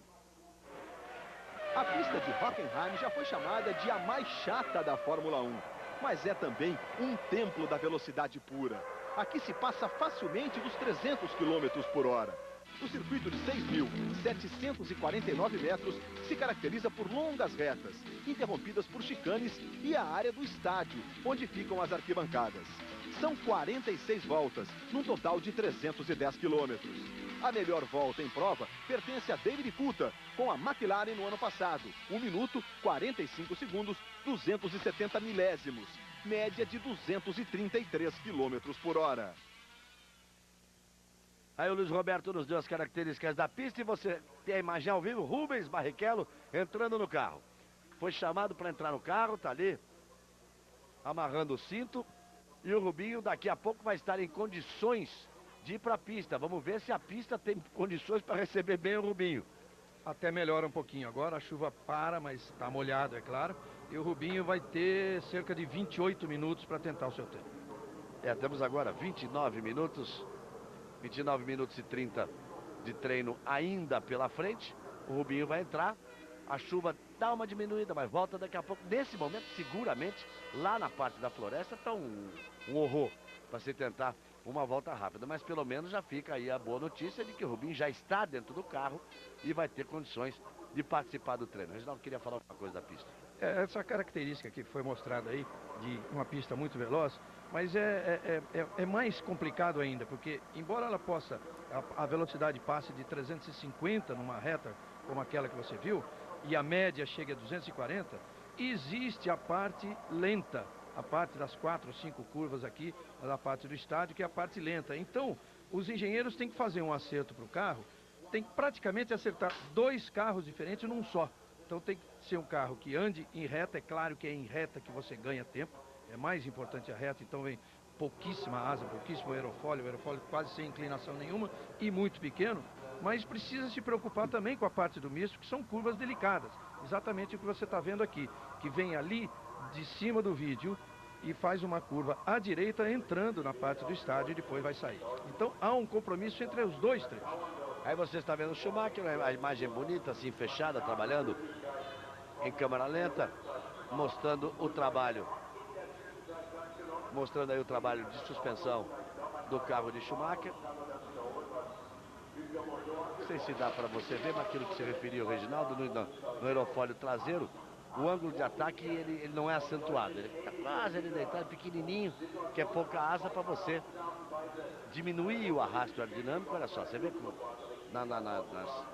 A pista de Hockenheim já foi chamada de a mais chata da Fórmula 1, mas é também um templo da velocidade pura. Aqui se passa facilmente dos 300 km por hora. O circuito de 6.749 metros se caracteriza por longas retas, interrompidas por chicanes e a área do estádio, onde ficam as arquibancadas. São 46 voltas, num total de 310 quilômetros. A melhor volta em prova pertence a David Coulthard, com a McLaren no ano passado. 1 minuto, 45 segundos, 270 milésimos. Média de 233 quilômetros por hora. Aí o Luiz Roberto nos deu as características da pista e você tem a imagem ao vivo, Rubens Barrichello entrando no carro. Foi chamado para entrar no carro, tá ali, amarrando o cinto. E o Rubinho daqui a pouco vai estar em condições de ir para a pista. Vamos ver se a pista tem condições para receber bem o Rubinho. Até melhora um pouquinho agora, a chuva para, mas está molhado, é claro. E o Rubinho vai ter cerca de 28 minutos para tentar o seu tempo. Temos agora 29 minutos e 30 de treino ainda pela frente. O Rubinho vai entrar, a chuva dá uma diminuída, mas volta daqui a pouco. Nesse momento, seguramente, lá na parte da floresta está um horror para se tentar uma volta rápida, mas pelo menos já fica aí a boa notícia de que o Rubinho já está dentro do carro e vai ter condições de participar do treino. Reginaldo queria falar uma coisa da pista. Essa característica que foi mostrada aí, de uma pista muito veloz, mas é mais complicado ainda, porque embora ela possa, a velocidade passe de 350 numa reta como aquela que você viu, e a média chega a 240, existe a parte lenta, a parte das 4 ou 5 curvas aqui, da parte do estádio, que é a parte lenta. Então, os engenheiros têm que fazer um acerto para o carro, tem que praticamente acertar 2 carros diferentes num só. Então tem que ser um carro que ande em reta, é claro que é em reta que você ganha tempo, é mais importante a reta, então vem pouquíssima asa, pouquíssimo aerofólio, quase sem inclinação nenhuma e muito pequeno, mas precisa se preocupar também com a parte do misto, que são curvas delicadas, exatamente o que você está vendo aqui, que vem ali de cima do vídeo e faz uma curva à direita entrando na parte do estádio e depois vai sair. Então há um compromisso entre os dois trechos. Aí você está vendo o Schumacher, a imagem bonita, assim, fechada, trabalhando em câmera lenta, mostrando o trabalho. Mostrando aí o trabalho de suspensão do carro de Schumacher. Não sei se dá para você ver, mas aquilo que se referiu, Reginaldo, no aerofólio traseiro, o ângulo de ataque ele não é acentuado. Ele fica quase ali deitado, pequenininho, que é pouca asa para você diminuir o arrasto aerodinâmico. Olha só, você vê que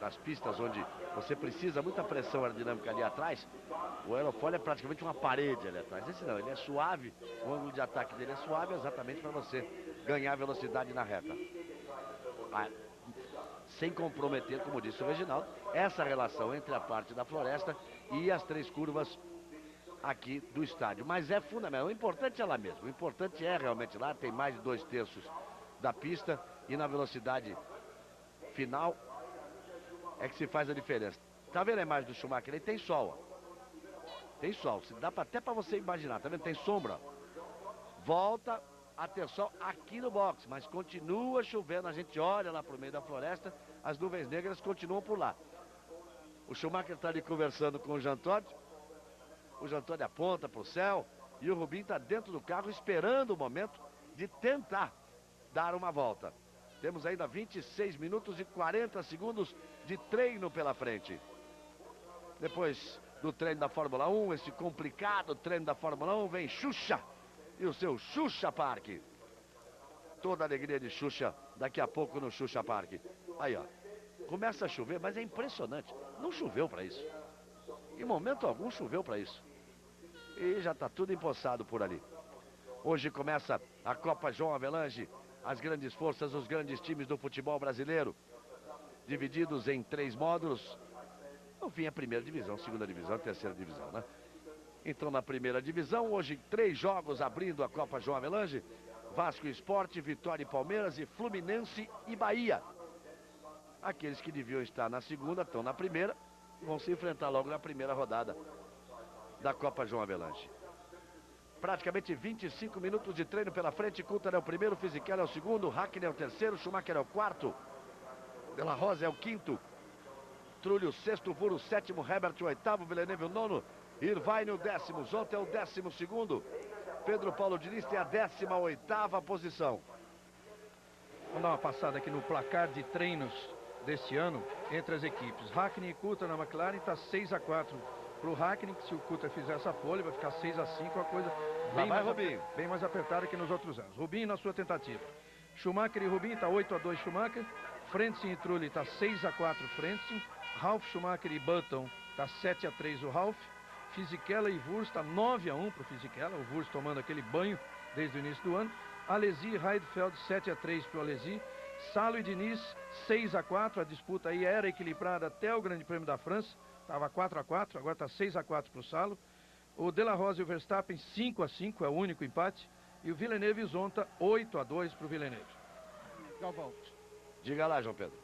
nas pistas onde você precisa muita pressão aerodinâmica ali atrás, o aerofólio é praticamente uma parede ali atrás. Esse não, ele é suave, o ângulo de ataque dele é suave exatamente para você ganhar velocidade na reta. Sem comprometer, como disse o Reginaldo, essa relação entre a parte da floresta e as 3 curvas aqui do estádio. Mas é fundamental, o importante é lá mesmo, o importante é realmente lá, tem mais de 2/3 da pista e na velocidade final é que se faz a diferença. Tá vendo a imagem do Schumacher? Ele tem sol, ó. Tem sol, dá até para você imaginar, tá vendo? Tem sombra. Volta a ter sol aqui no box, mas continua chovendo. A gente olha lá pro meio da floresta, as nuvens negras continuam por lá. O Schumacher está ali conversando com o Jean Todt. O Jean Todt aponta pro céu e o Rubinho está dentro do carro esperando o momento de tentar dar uma volta. Temos ainda 26 minutos e 40 segundos de treino pela frente. Depois do treino da Fórmula 1, esse complicado treino da Fórmula 1, vem Xuxa e o seu Xuxa Park. Toda a alegria de Xuxa daqui a pouco no Xuxa Park. Aí, ó, começa a chover, mas é impressionante. Não choveu para isso. Em momento algum choveu para isso. E já está tudo empoçado por ali. Hoje começa a Copa João Avelange. As grandes forças, os grandes times do futebol brasileiro, divididos em 3 módulos. No fim, a primeira divisão, segunda divisão, terceira divisão, né? Então, na primeira divisão, hoje 3 jogos abrindo a Copa João Avelange. Vasco e Sport, Vitória e Palmeiras, e Fluminense e Bahia. Aqueles que deviam estar na segunda estão na primeira, vão se enfrentar logo na primeira rodada da Copa João Avelange. Praticamente 25 minutos de treino pela frente. Coulthard é o primeiro, Fisichella é o segundo, Hakkinen é o terceiro, Schumacher é o quarto, De La Rosa é o quinto, Trulli o sexto, Vuro o sétimo, Herbert o oitavo, Villeneuve o nono, Irvine o 10º, Zonta é o 12º, Pedro Paulo Diniz tem a 18ª posição. Vamos dar uma passada aqui no placar de treinos deste ano entre as equipes. Hakkinen e Coulthard na McLaren está 6-4 para o Hakkinen, que se o Coulthard fizer essa pole vai ficar 6-5, uma coisa bem mais apertada que nos outros anos. Rubinho na sua tentativa. Schumacher e Rubinho está 8-2 Schumacher, Frentzen e Trulli está 6-4 Frentzen, Ralf Schumacher e Button está 7-3 o Ralf, Fisichella e Wurst está 9-1 para o Fisichella, o Wurst tomando aquele banho desde o início do ano, Alesi e Heidfeld 7-3 para o Alesi, Salo e Diniz 6-4, a disputa aí era equilibrada até o Grande Prêmio da França, estava 4-4, agora está 6-4 para o Salo, o De La Rosa e o Verstappen 5-5, é o único empate, e o Villeneuve e Zonta 8-2 para o Villeneuve. Galvão. Diga lá, João Pedro.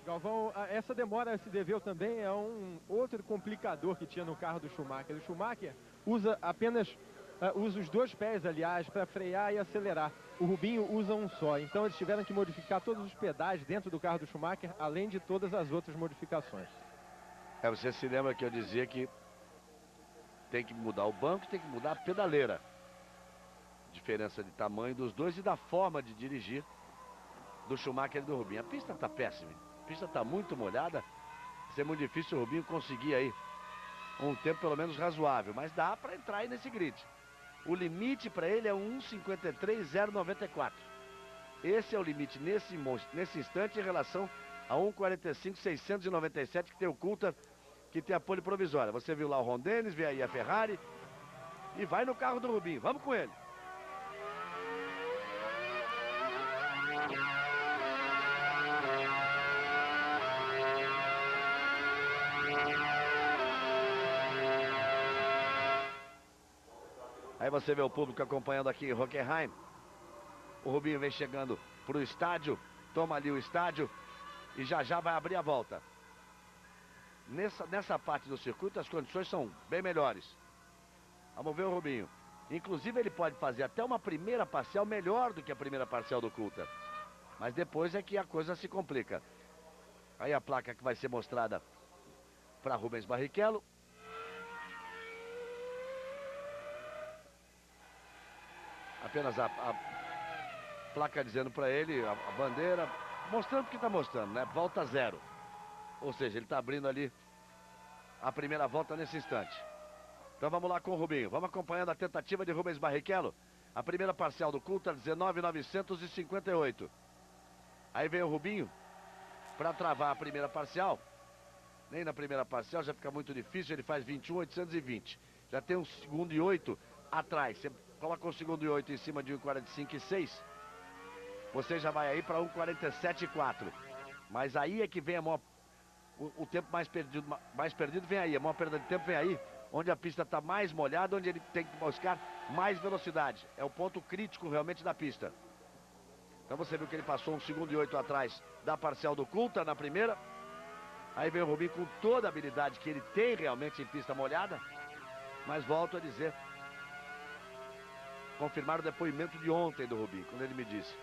Galvão, essa demora se deveu também a um outro complicador que tinha no carro do Schumacher. O Schumacher usa os 2 pés, aliás, para frear e acelerar. O Rubinho usa um só. Então eles tiveram que modificar todos os pedais dentro do carro do Schumacher, além de todas as outras modificações. Você se lembra que eu dizia que tem que mudar o banco, tem que mudar a pedaleira. Diferença de tamanho dos dois e da forma de dirigir do Schumacher e do Rubinho. A pista está péssima. A pista está muito molhada. Vai ser muito difícil o Rubinho conseguir aí um tempo pelo menos razoável. Mas dá para entrar aí nesse grid. O limite para ele é 1:53.094. Esse é o limite nesse instante em relação a 1:45.697 que tem o Coulthard, que tem a pole provisória. Você viu lá o Ron Dennis, vê aí a Ferrari. E vai no carro do Rubinho. Vamos com ele. Aí você vê o público acompanhando aqui em Hockenheim. O Rubinho vem chegando para o estádio, toma ali o estádio e já já vai abrir a volta. Nessa parte do circuito as condições são bem melhores. Vamos ver o Rubinho. Inclusive ele pode fazer até uma primeira parcial melhor do que a primeira parcial do Coulthard. Mas depois é que a coisa se complica. Aí a placa que vai ser mostrada para Rubens Barrichello. Apenas a placa dizendo para ele, a bandeira, mostrando o que está mostrando, né? Volta 0. Ou seja, ele está abrindo ali a primeira volta nesse instante. Então vamos lá com o Rubinho. Vamos acompanhando a tentativa de Rubens Barrichello. A primeira parcial do Coulthard, 19.958. Aí vem o Rubinho para travar a primeira parcial. Nem na primeira parcial já fica muito difícil. Ele faz 21.820. Já tem um segundo e 8 atrás. Você coloca um segundo e 8 em cima de 1.45.6. Você já vai aí para 1.47.4. Mas aí é que vem a maior, o tempo mais perdido vem aí. A maior perda de tempo vem aí, onde a pista está mais molhada, onde ele tem que buscar mais velocidade. É o ponto crítico realmente da pista. Então você viu que ele passou um segundo e 8 atrás da parcial do Coulthard na primeira. Aí vem o Rubinho com toda a habilidade que ele tem realmente em pista molhada. Mas volto a dizer, confirmar o depoimento de ontem do Rubinho, quando ele me disse: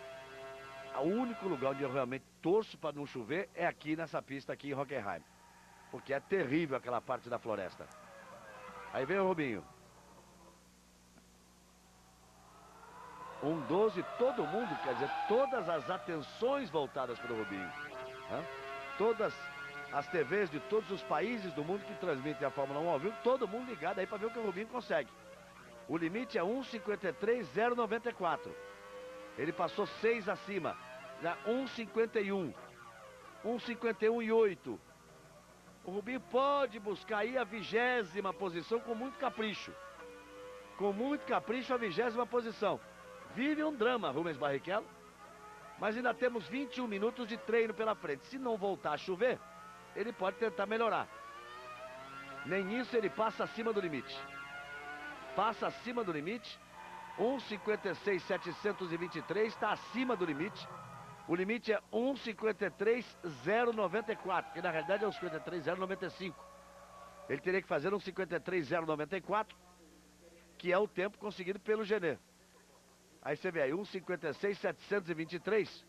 o único lugar onde eu realmente torço para não chover é aqui nessa pista aqui em Hockenheim. Porque é terrível aquela parte da floresta. Aí vem o Rubinho. 1.12, todo mundo, quer dizer, todas as atenções voltadas para o Rubinho. Todas as TVs de todos os países do mundo que transmitem a Fórmula 1 ao vivo, todo mundo ligado aí para ver o que o Rubinho consegue. O limite é 1.53.094. Ele passou 6 acima, já 1.51. 1.51.8. O Rubinho pode buscar aí a 20ª posição com muito capricho. Com muito capricho, a 20ª posição. Vive um drama, Rubens Barrichello. Mas ainda temos 21 minutos de treino pela frente. Se não voltar a chover, ele pode tentar melhorar. Nem isso ele passa acima do limite. Passa acima do limite. 1.56.723, está acima do limite. O limite é 1.53.094, que na realidade é 1.53.095. Ele teria que fazer 1.53.094, que é o tempo conseguido pelo Gené. Aí você vê aí, 1.56.723,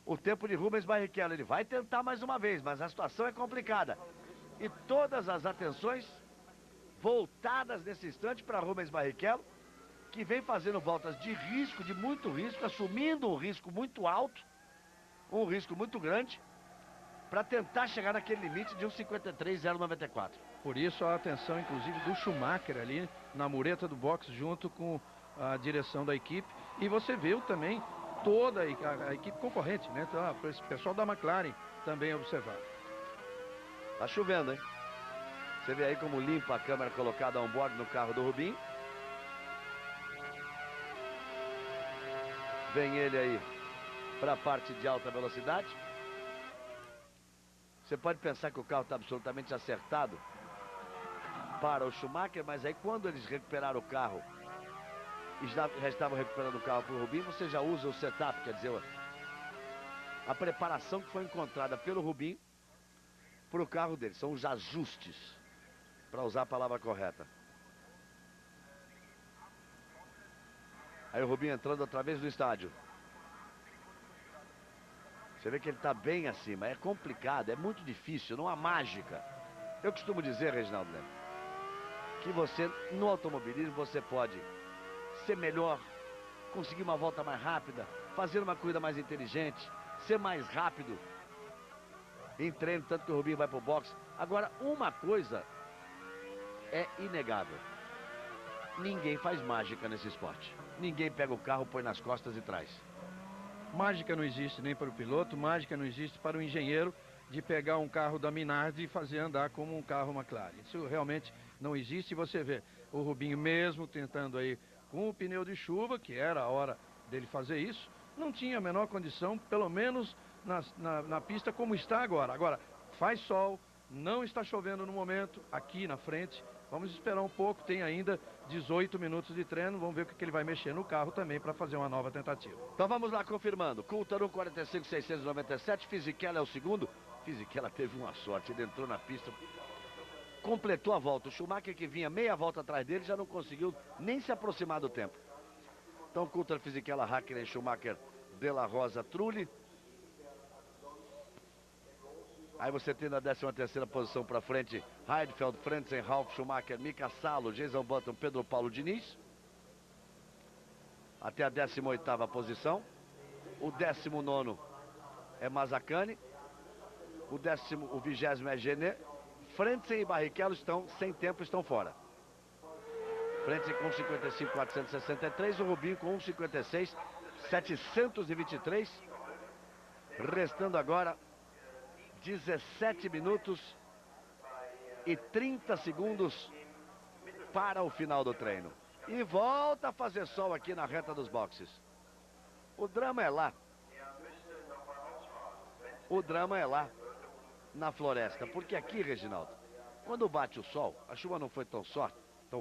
o tempo de Rubens Barrichello. Ele vai tentar mais uma vez, mas a situação é complicada. E todas as atenções voltadas nesse instante para Rubens Barrichello, que vem fazendo voltas de risco, de muito risco, assumindo um risco muito alto, um risco muito grande, para tentar chegar naquele limite de 1.53.094. Por isso a atenção, inclusive, do Schumacher ali na mureta do box, junto com a direção da equipe. E você viu também toda a equipe concorrente, né? Então, o pessoal da McLaren também observado. Tá chovendo, hein? Você vê aí como limpa a câmera colocada on board no carro do Rubinho. Vem ele aí para a parte de alta velocidade. Você pode pensar que o carro está absolutamente acertado para o Schumacher, mas aí quando eles recuperaram o carro e já estavam recuperando o carro para o Rubinho, você já usa o setup, quer dizer, a preparação que foi encontrada pelo Rubinho para o carro dele. São os ajustes, para usar a palavra correta. Aí o Rubinho entrando outra vez no estádio. Você vê que ele está bem acima. É complicado, é muito difícil, não há mágica. Eu costumo dizer, Reginaldo Leme, que você, no automobilismo, você pode ser melhor, conseguir uma volta mais rápida, fazer uma corrida mais inteligente, ser mais rápido em treino, tanto que o Rubinho vai para o boxe. Agora, uma coisa é inegável. Ninguém faz mágica nesse esporte. Ninguém pega o carro, põe nas costas e traz. Mágica não existe nem para o piloto, mágica não existe para o engenheiro de pegar um carro da Minardi e fazer andar como um carro McLaren. Isso realmente não existe. Você vê o Rubinho mesmo tentando aí com o pneu de chuva, que era a hora dele fazer isso, não tinha a menor condição, pelo menos na pista como está agora. Agora, faz sol, não está chovendo no momento, aqui na frente, Vamos esperar um pouco, tem ainda 18 minutos de treino, vamos ver o que ele vai mexer no carro também para fazer uma nova tentativa. Então vamos lá, confirmando. Coulter 1:45.697, Fisichella é o segundo. Fisichella teve uma sorte, ele entrou na pista, completou a volta. O Schumacher, que vinha meia volta atrás dele, já não conseguiu nem se aproximar do tempo. Então Coulter, Fisichella, Hakkinen, Schumacher, De La Rosa, Trulli. Aí você tem na 13ª posição para frente Heidfeld, Frentzen, Ralf Schumacher, Mika Salo, Jason Button, Pedro Paulo Diniz. Até a 18ª posição. O 19º é Mazzacane. O 20º é Genet. Frentzen e Barrichello estão sem tempo, estão fora. Frentzen com 1:55.463, o Rubinho com 1:56.723. Restando agora 17 minutos e 30 segundos para o final do treino. E volta a fazer sol aqui na reta dos boxes. O drama é lá. O drama é lá na floresta. Porque aqui, Reginaldo, quando bate o sol, a chuva não foi tão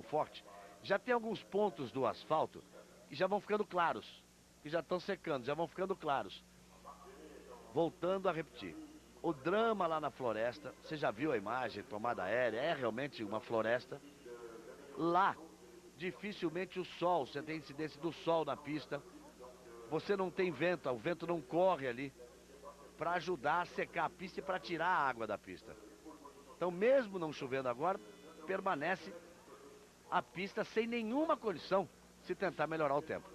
forte, já tem alguns pontos do asfalto que já vão ficando claros. Que já estão secando, já vão ficando claros. Voltando a repetir. O drama lá na floresta, você já viu a imagem, tomada aérea, é realmente uma floresta. Lá, dificilmente o sol, você tem incidência do sol na pista. Você não tem vento, o vento não corre ali para ajudar a secar a pista e para tirar a água da pista. Então, mesmo não chovendo agora, permanece a pista sem nenhuma condição se tentar melhorar o tempo.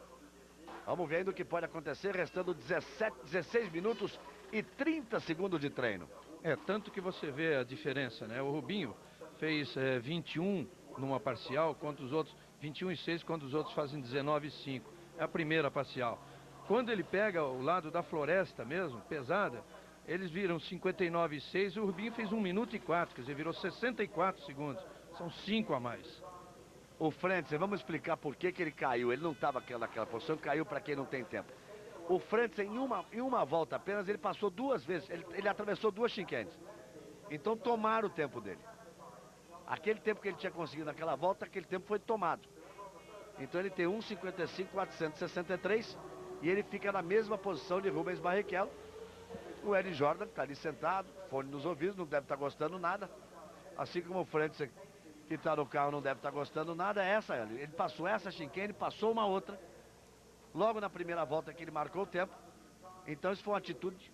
Vamos ver ainda o que pode acontecer, restando 16 minutos e 30 segundos de treino. Tanto que você vê a diferença, né? O Rubinho fez 21 numa parcial, quanto os outros, 21,6, quando os outros fazem 19,5. É a primeira parcial. Quando ele pega o lado da floresta mesmo, pesada, eles viram 59,6 e o Rubinho fez 1 minuto e 4, quer dizer, virou 64 segundos. São 5 a mais. O Frentzen, vamos explicar por que ele caiu. Ele não estava naquela posição, caiu para quem não tem tempo. O Frentzen, em uma volta apenas, ele passou 2 vezes, ele atravessou 2 chicanes. Então tomaram o tempo dele. Aquele tempo que ele tinha conseguido naquela volta, aquele tempo foi tomado. Então ele tem 1:55.463 e ele fica na mesma posição de Rubens Barrichello. O Eddie Jordan está ali sentado, fone nos ouvidos, não deve estar gostando nada. Assim como o Frentzen, que está no carro, não deve estar gostando nada. Ele passou essa chicane, passou uma outra. Logo na primeira volta que ele marcou o tempo. Então isso foi uma atitude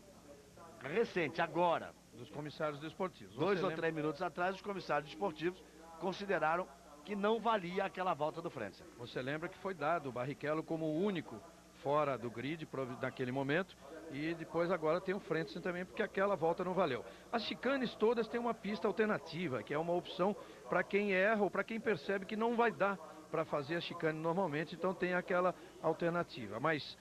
recente, agora. Dos comissários desportivos. 2 ou 3 minutos atrás, os comissários desportivos consideraram que não valia aquela volta do Frentzen. Você lembra que foi dado o Barrichello como o único fora do grid naquele momento. E depois agora tem o Frentzen também, porque aquela volta não valeu. As chicanes todas têm uma pista alternativa, que é uma opção para quem erra ou para quem percebe que não vai dar para fazer a chicane normalmente, então tem aquela alternativa. Mas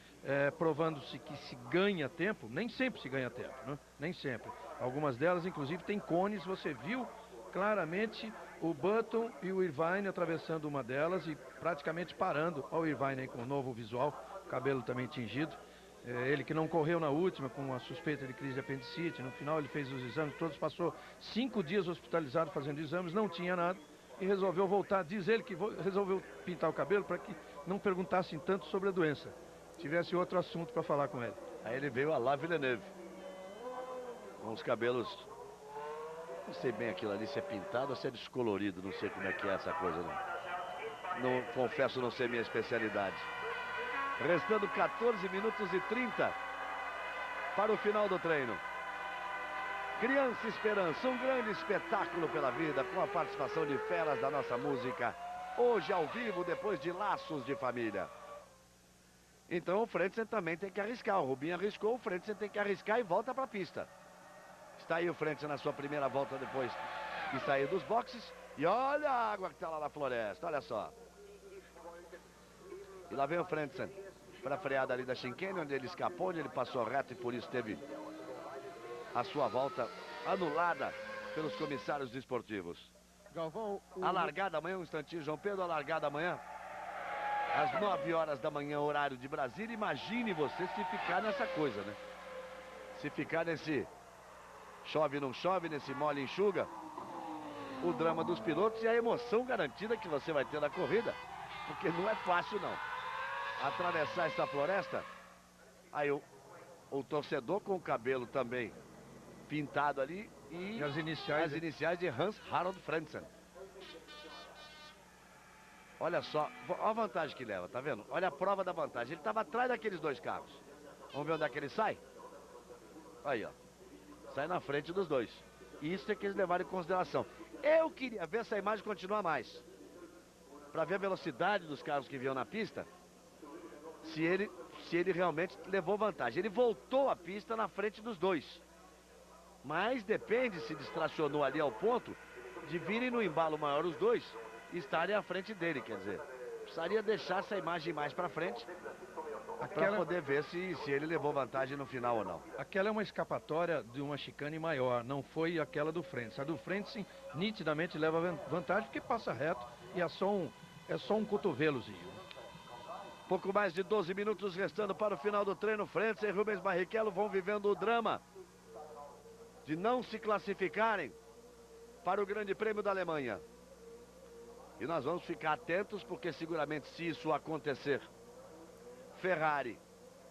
provando-se que se ganha tempo, nem sempre se ganha tempo, né? Nem sempre. Algumas delas, inclusive, tem cones, você viu claramente o Button e o Irvine atravessando uma delas e praticamente parando. Olha o Irvine aí com um novo visual, cabelo também tingido. Ele que não correu na última com a suspeita de crise de apendicite, no final ele fez os exames todos, passou 5 dias hospitalizado fazendo exames, não tinha nada e resolveu voltar. Diz ele que resolveu pintar o cabelo para que não perguntassem tanto sobre a doença, tivesse outro assunto para falar com ele. Aí ele veio a lá Villeneuve, com os cabelos, não sei bem aquilo ali, se é pintado ou se é descolorido, não sei como é que é essa coisa, não confesso não ser minha especialidade. Restando 14 minutos e 30 para o final do treino. Criança Esperança, um grande espetáculo pela vida, com a participação de feras da nossa música, hoje ao vivo, depois de Laços de Família. Então o Frentzen também tem que arriscar, o Rubinho arriscou, o Frentzen tem que arriscar e volta para a pista. Está aí o Frentzen na sua primeira volta depois de sair dos boxes, e olha a água que está lá na floresta, olha só. E lá vem o Frentzen para a freada ali da chicane, onde ele escapou, onde ele passou reto e por isso teve a sua volta anulada pelos comissários desportivos. Galvão, A largada amanhã, um instantinho, João Pedro, a largada amanhã, às 9 horas da manhã, horário de Brasília. Imagine você se ficar nessa coisa, né? Se ficar nesse chove não chove, nesse mole enxuga. o drama dos pilotos e a emoção garantida que você vai ter na corrida, porque não é fácil não. Atravessar essa floresta, aí o torcedor com o cabelo também pintado ali e as iniciais de Hans Harald Frentzen. Olha só, olha a vantagem que leva, tá vendo? Olha a prova da vantagem. Ele estava atrás daqueles dois carros. Vamos ver onde é que ele sai? Aí, ó. Sai na frente dos dois. Isso é que eles levaram em consideração. Eu queria ver essa imagem continuar mais. Para ver a velocidade dos carros que vinham na pista. Se ele realmente levou vantagem. Ele voltou a pista na frente dos dois. Mas depende se distracionou ali ao ponto de virem no embalo maior os dois e estarem à frente dele, quer dizer. Precisaria deixar essa imagem mais para frente para poder ver se ele levou vantagem no final ou não. Aquela é uma escapatória de uma chicane maior, não foi aquela do Frentzen. A do Frentzen nitidamente leva vantagem porque passa reto e é só um cotovelozinho. Pouco mais de 12 minutos restando para o final do treino. Frentzen e Rubens Barrichello vão vivendo o drama de não se classificarem para o Grande Prêmio da Alemanha. E nós vamos ficar atentos, porque seguramente se isso acontecer, Ferrari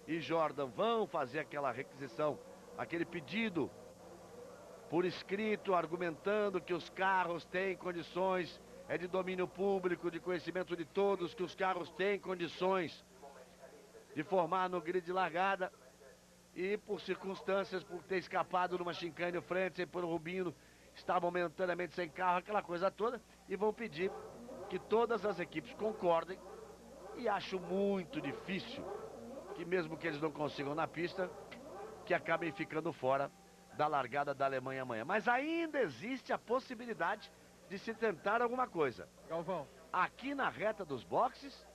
e Jordan vão fazer aquela requisição, aquele pedido por escrito, argumentando que os carros têm condições, é de domínio público, de conhecimento de todos, que os carros têm condições de formar no grid de largada. E por circunstâncias, por ter escapado numa chicane, o Frentzen por o Rubinho está momentaneamente sem carro, aquela coisa toda, e vão pedir que todas as equipes concordem, e acho muito difícil que mesmo que eles não consigam na pista, que acabem ficando fora da largada da Alemanha amanhã. Mas ainda existe a possibilidade de se tentar alguma coisa. Galvão. Aqui na reta dos boxes,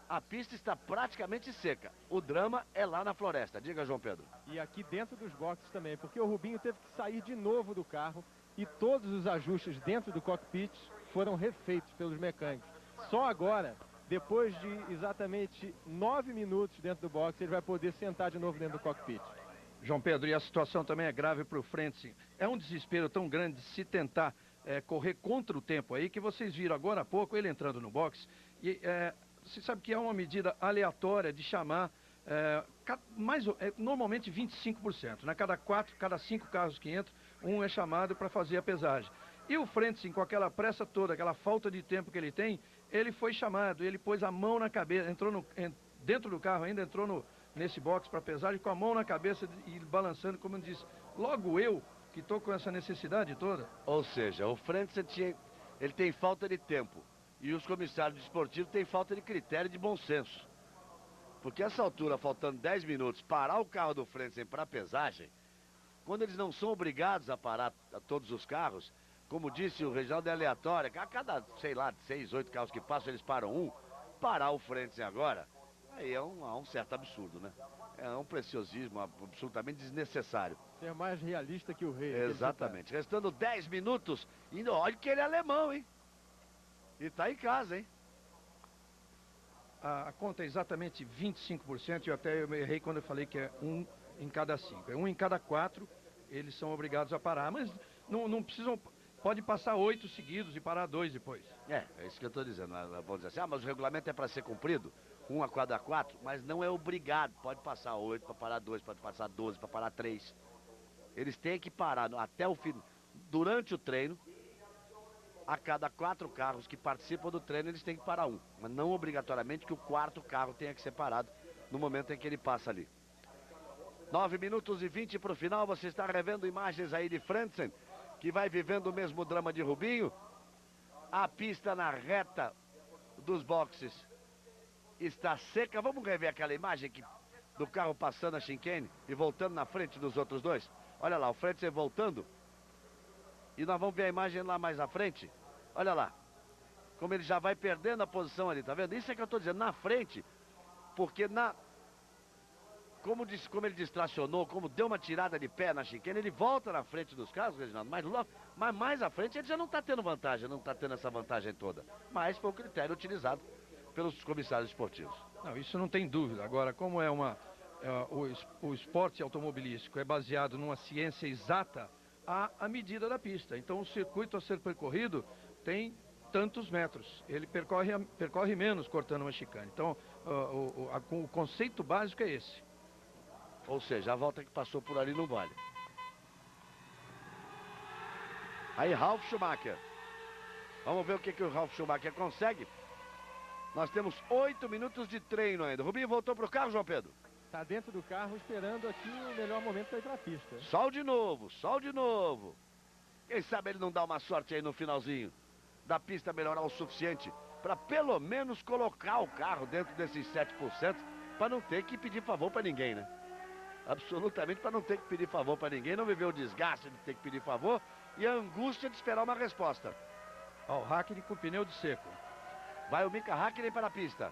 a pista está praticamente seca. O drama é lá na floresta. Diga, João Pedro. E aqui dentro dos boxes também, porque o Rubinho teve que sair de novo do carro e todos os ajustes dentro do cockpit foram refeitos pelos mecânicos. Só agora, depois de exatamente 9 minutos dentro do box, ele vai poder sentar de novo dentro do cockpit. João Pedro, e a situação também é grave para o Frentzen. É um desespero tão grande se tentar correr contra o tempo aí, que vocês viram agora há pouco ele entrando no box. E você sabe que é uma medida aleatória de chamar normalmente 25%. Né? Cada 5 carros que entram, um é chamado para fazer a pesagem. E o Frentzen, com aquela pressa toda, aquela falta de tempo que ele tem, ele foi chamado, ele pôs a mão na cabeça, entrou dentro do carro ainda, entrou nesse box para pesagem, com a mão na cabeça e balançando, como eu disse, logo eu, que estou com essa necessidade toda. Ou seja, o Frentzen ele tem falta de tempo. E os comissários esportivos têm falta de critério e de bom senso. Porque essa altura, faltando 10 minutos, parar o carro do Frentzen para pesagem, quando eles não são obrigados a parar todos os carros, como disse o Reginaldo, é aleatório, a cada, sei lá, 6, 8 carros que passam, eles param um. Parar o Frentzen agora, aí é um certo absurdo, né? É um preciosismo absolutamente desnecessário. Ser mais realista que o rei. Exatamente. Restando 10 minutos, e olha que ele é alemão, hein? E tá em casa, hein? A conta é exatamente 25%, e até eu errei quando eu falei que é 1 em cada 5. É 1 em cada 4, eles são obrigados a parar, mas não precisam, pode passar 8 seguidos e parar 2 depois. É isso que eu estou dizendo. Vão dizer assim, mas o regulamento é para ser cumprido, 1 a cada 4, mas não é obrigado. Pode passar 8 para parar 2, pode passar 12 para parar 3. Eles têm que parar até o fim, durante o treino. A cada 4 carros que participam do treino, eles têm que parar 1. Mas não obrigatoriamente que o 4º carro tenha que ser parado no momento em que ele passa ali. 9 minutos e 20 para o final. Você está revendo imagens aí de Frentzen, que vai vivendo o mesmo drama de Rubinho. A pista na reta dos boxes está seca. Vamos rever aquela imagem do carro passando a chicane e voltando na frente dos outros dois. Olha lá, o Frentzen voltando. E nós vamos ver a imagem lá mais à frente. Olha lá. Como ele já vai perdendo a posição ali, tá vendo? Isso é que eu tô dizendo, na frente. Porque como ele distracionou, como deu uma tirada de pé na chicane, ele volta na frente dos carros, Reginaldo. Mas mais à frente ele já não tá tendo vantagem, não tá tendo essa vantagem toda. Mas foi o critério utilizado pelos comissários esportivos. Não, isso não tem dúvida. Agora, como o esporte automobilístico é baseado numa ciência exata, a medida da pista. Então o circuito a ser percorrido tem tantos metros. Ele percorre menos cortando uma chicane. Então o conceito básico é esse. Ou seja, a volta que passou por ali não vale. Aí Ralf Schumacher. Vamos ver o que o Ralf Schumacher consegue. Nós temos 8 minutos de treino ainda. Rubinho voltou para o carro, João Pedro. Está dentro do carro esperando aqui o melhor momento para ir para a pista. Sol de novo, sol de novo. Quem sabe ele não dá uma sorte aí no finalzinho da pista, melhorar o suficiente para pelo menos colocar o carro dentro desses 7%, para não ter que pedir favor para ninguém, né? Absolutamente para não ter que pedir favor para ninguém, não viver o desgaste de ter que pedir favor e a angústia de esperar uma resposta. Ó, o Hakkinen com o pneu de seco. Vai o Mika Hakkinen para a pista.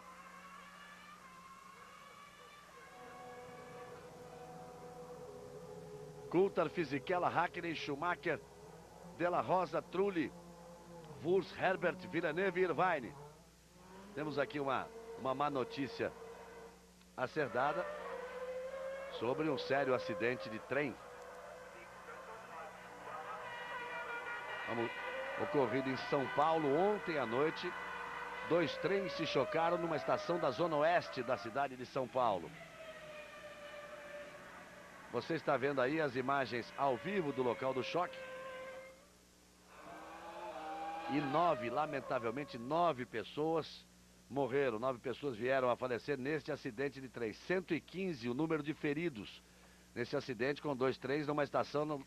Coulthard, Fisichella, Hakkinen, Schumacher, De La Rosa, Trulli, Wurz, Herbert, Villeneuve e Irvine. Temos aqui uma má notícia a ser dada sobre um sério acidente de trem. Ocorrido em São Paulo ontem à noite. 2 trens se chocaram numa estação da zona oeste da cidade de São Paulo. Você está vendo aí as imagens ao vivo do local do choque. E lamentavelmente 9 pessoas morreram. 9 pessoas vieram a falecer neste acidente de trem. 115 o número de feridos nesse acidente com 2 trens numa estação na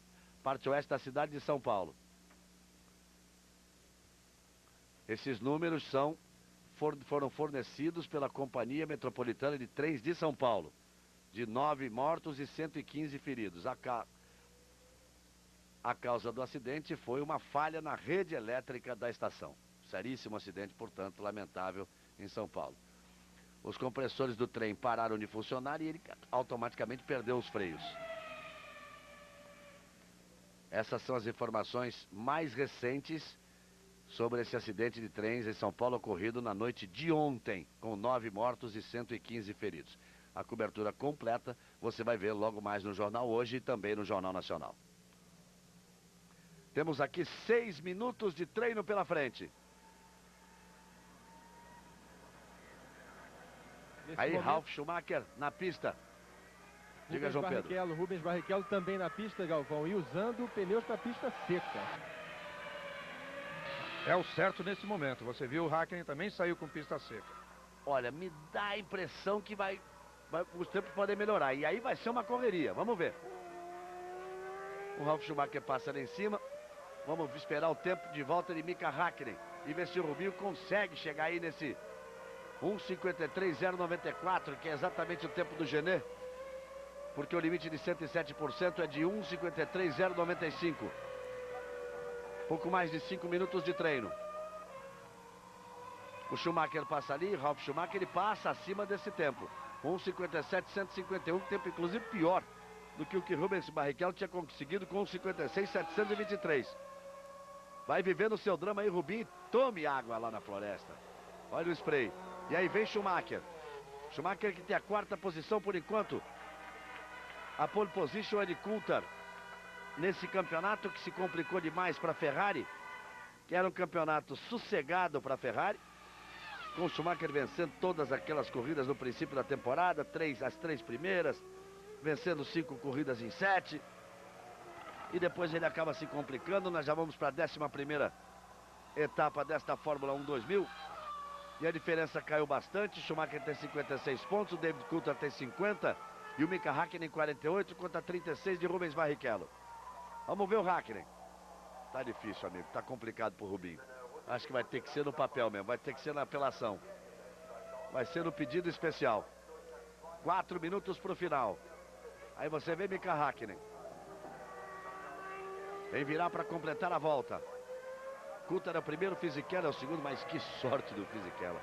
parte oeste da cidade de São Paulo. Esses números foram fornecidos pela Companhia Metropolitana de Trens de São Paulo. De 9 mortos e 115 feridos. A causa do acidente foi uma falha na rede elétrica da estação. Seríssimo acidente, portanto, lamentável em São Paulo. Os compressores do trem pararam de funcionar e ele automaticamente perdeu os freios. Essas são as informações mais recentes sobre esse acidente de trens em São Paulo ocorrido na noite de ontem, com 9 mortos e 115 feridos. A cobertura completa você vai ver logo mais no Jornal Hoje e também no Jornal Nacional. Temos aqui 6 minutos de treino pela frente. Aí Ralf Schumacher na pista. Diga, João Pedro. Rubens Barrichello também na pista, Galvão, e usando pneus para pista seca. É o certo nesse momento. Você viu, o Hakkinen também saiu com pista seca. Olha, me dá a impressão que os tempos podem melhorar. E aí vai ser uma correria. Vamos ver. O Ralf Schumacher passa ali em cima. Vamos esperar o tempo de volta de Mika Hakkinen. E ver se o Rubinho consegue chegar aí nesse 1:53.094, que é exatamente o tempo do Genet. Porque o limite de 107% é de 1:53.095. Pouco mais de 5 minutos de treino. O Schumacher passa ali, Ralf Schumacher, ele passa acima desse tempo. 1:57.151, tempo inclusive pior do que o que Rubens Barrichello tinha conseguido com 1:56.723. Vai vivendo o seu drama aí, Rubinho. Tome água lá na floresta. Olha o spray. E aí vem Schumacher. Schumacher que tem a 4ª posição por enquanto. A pole position é de Coulthard. Nesse campeonato que se complicou demais para a Ferrari, que era um campeonato sossegado para a Ferrari, com o Schumacher vencendo todas aquelas corridas no princípio da temporada, as 3 primeiras, vencendo 5 corridas em 7, e depois ele acaba se complicando. Nós já vamos para a 11ª etapa desta Fórmula 1 2000, e a diferença caiu bastante. Schumacher tem 56 pontos, o David Coulthard tem 50, e o Mika Hakkinen 48 contra 36 de Rubens Barrichello. Vamos ver o Hakkinen. Tá difícil, amigo. Tá complicado pro Rubinho. Acho que vai ter que ser no papel mesmo. Vai ter que ser na apelação. Vai ser no pedido especial. 4 minutos pro final. Aí você vê Mika Hakkinen. Vem virar para completar a volta. Coulthard é o primeiro, Fisichella é o segundo. Mas que sorte do Fisichella.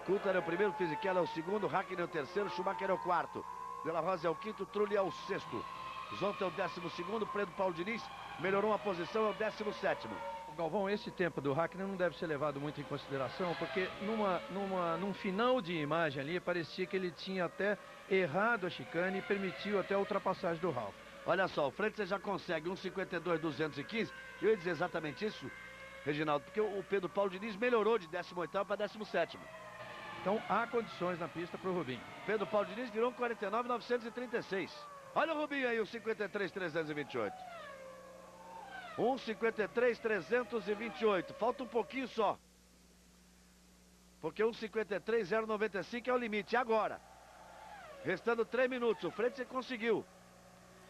Coulthard é o primeiro, Fisichella é o segundo. Hakkinen é o terceiro, Schumacher é o quarto. De La Rosa é o quinto, Trulli é o sexto. Zonta é o 12º, Pedro Paulo Diniz melhorou uma posição, é o 17º. Galvão, esse tempo do Hakkinen não deve ser levado muito em consideração, porque num final de imagem ali, parecia que ele tinha até errado a chicane e permitiu até a ultrapassagem do Ralf. Olha só, o Frentzen já consegue 1,52,215. Eu ia dizer exatamente isso, Reginaldo, porque o Pedro Paulo Diniz melhorou de 18º para 17º. Então há condições na pista para o Rubinho. Pedro Paulo Diniz virou 49,936. Olha o Rubinho aí, o 53,328. 1,53,328. Falta um pouquinho só. Porque 1,53,095 é o limite. E agora? Restando 3 minutos. O Frentzen conseguiu.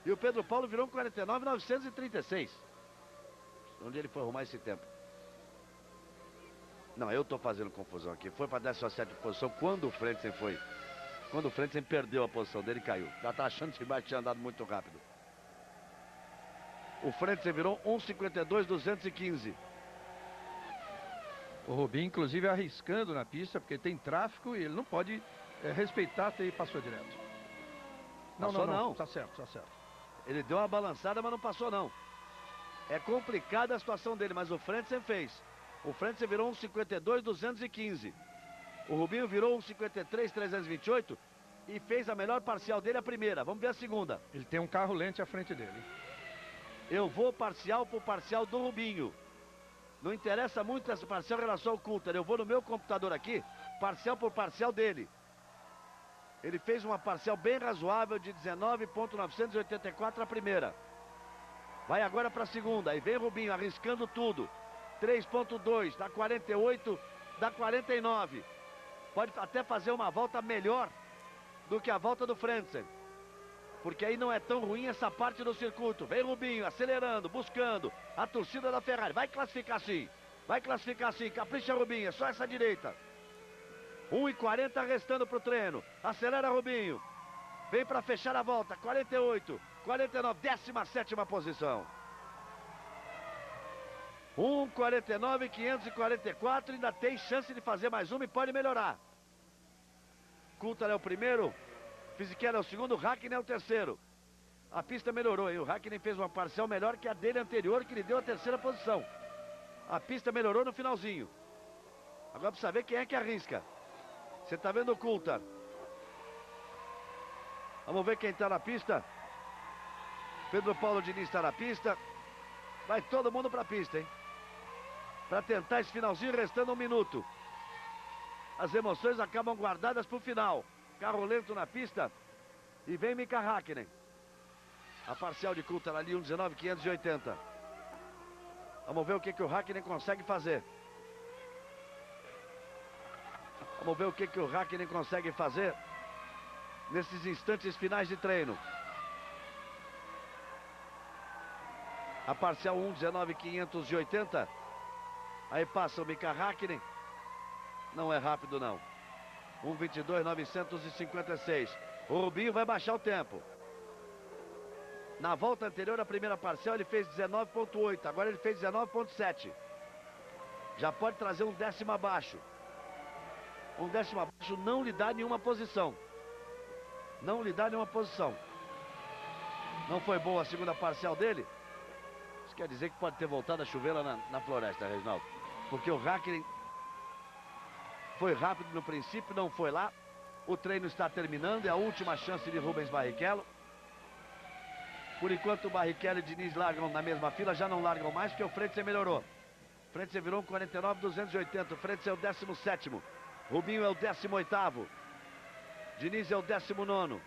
E o Pedro Paulo virou 49,936. Onde ele foi arrumar esse tempo? Não, eu tô fazendo confusão aqui. Foi para 17ª posição quando o Frentzen foi. Quando o Frentzen perdeu a posição dele e caiu. Já tá achando que tinha andado muito rápido. O Frentzen virou 1,52,215. O Rubinho, inclusive, arriscando na pista, porque tem tráfego e ele não pode respeitar até ele passou direto. Passou não. Tá certo, tá certo. Ele deu uma balançada, mas não passou não. É complicada a situação dele, mas o Frentzen fez. O Frentzen virou 1,52,215. O Rubinho virou 1,53,328 e fez a melhor parcial dele, a primeira. Vamos ver a segunda. Ele tem um carro lente à frente dele. Eu vou parcial por parcial do Rubinho. Não interessa muito essa parcial em relação ao Coulthard. Eu vou no meu computador aqui, parcial por parcial dele. Ele fez uma parcial bem razoável de 19,984 a primeira. Vai agora para a segunda. Aí vem Rubinho arriscando tudo. 3,2, dá 48, dá 49. Pode até fazer uma volta melhor do que a volta do Frentzen. Porque aí não é tão ruim essa parte do circuito. Vem Rubinho acelerando, buscando. A torcida da Ferrari vai classificar sim. Vai classificar sim. Capricha Rubinho, é só essa direita. 1,40 restando para o treino. Acelera Rubinho. Vem para fechar a volta. 48, 49, 17ª posição. 1,49,544. Ainda tem chance de fazer mais uma e pode melhorar. Coulthard é o primeiro. Fisichella é o segundo. Hakkinen é o terceiro. A pista melhorou, hein? O Hakkinen fez uma parcial melhor que a dele anterior, que lhe deu a terceira posição. A pista melhorou no finalzinho. Agora precisa ver quem é que arrisca. Você tá vendo o Coulthard. Vamos ver quem tá na pista. Pedro Paulo Diniz está na pista. Vai todo mundo pra pista, hein? Para tentar esse finalzinho, restando 1 minuto. As emoções acabam guardadas pro final. Carro lento na pista. E vem Mika Hakkinen. A parcial de Coulthard ali, 1,19,580. Vamos ver o que o Hakkinen consegue fazer. Vamos ver o que o Hakkinen consegue fazer nesses instantes finais de treino. A parcial 1,19,580. Aí passa o Mika Hakkinen. Não é rápido não. 1,22,956. O Rubinho vai baixar o tempo. Na volta anterior, a primeira parcial, ele fez 19,8. Agora ele fez 19,7. Já pode trazer um décimo abaixo. Um décimo abaixo não lhe dá nenhuma posição. Não lhe dá nenhuma posição. Não foi boa a segunda parcial dele? Isso quer dizer que pode ter voltado a chover lá na floresta, Reginaldo. Porque o Hakkinen foi rápido no princípio, não foi lá. O treino está terminando, é a última chance de Rubens Barrichello. Por enquanto o Barrichello e Diniz largam na mesma fila, já não largam mais porque o Frentzen melhorou. Frentzen virou 49,280, o Frentzen é o 17º. Rubinho é o 18º. Diniz é o 19º.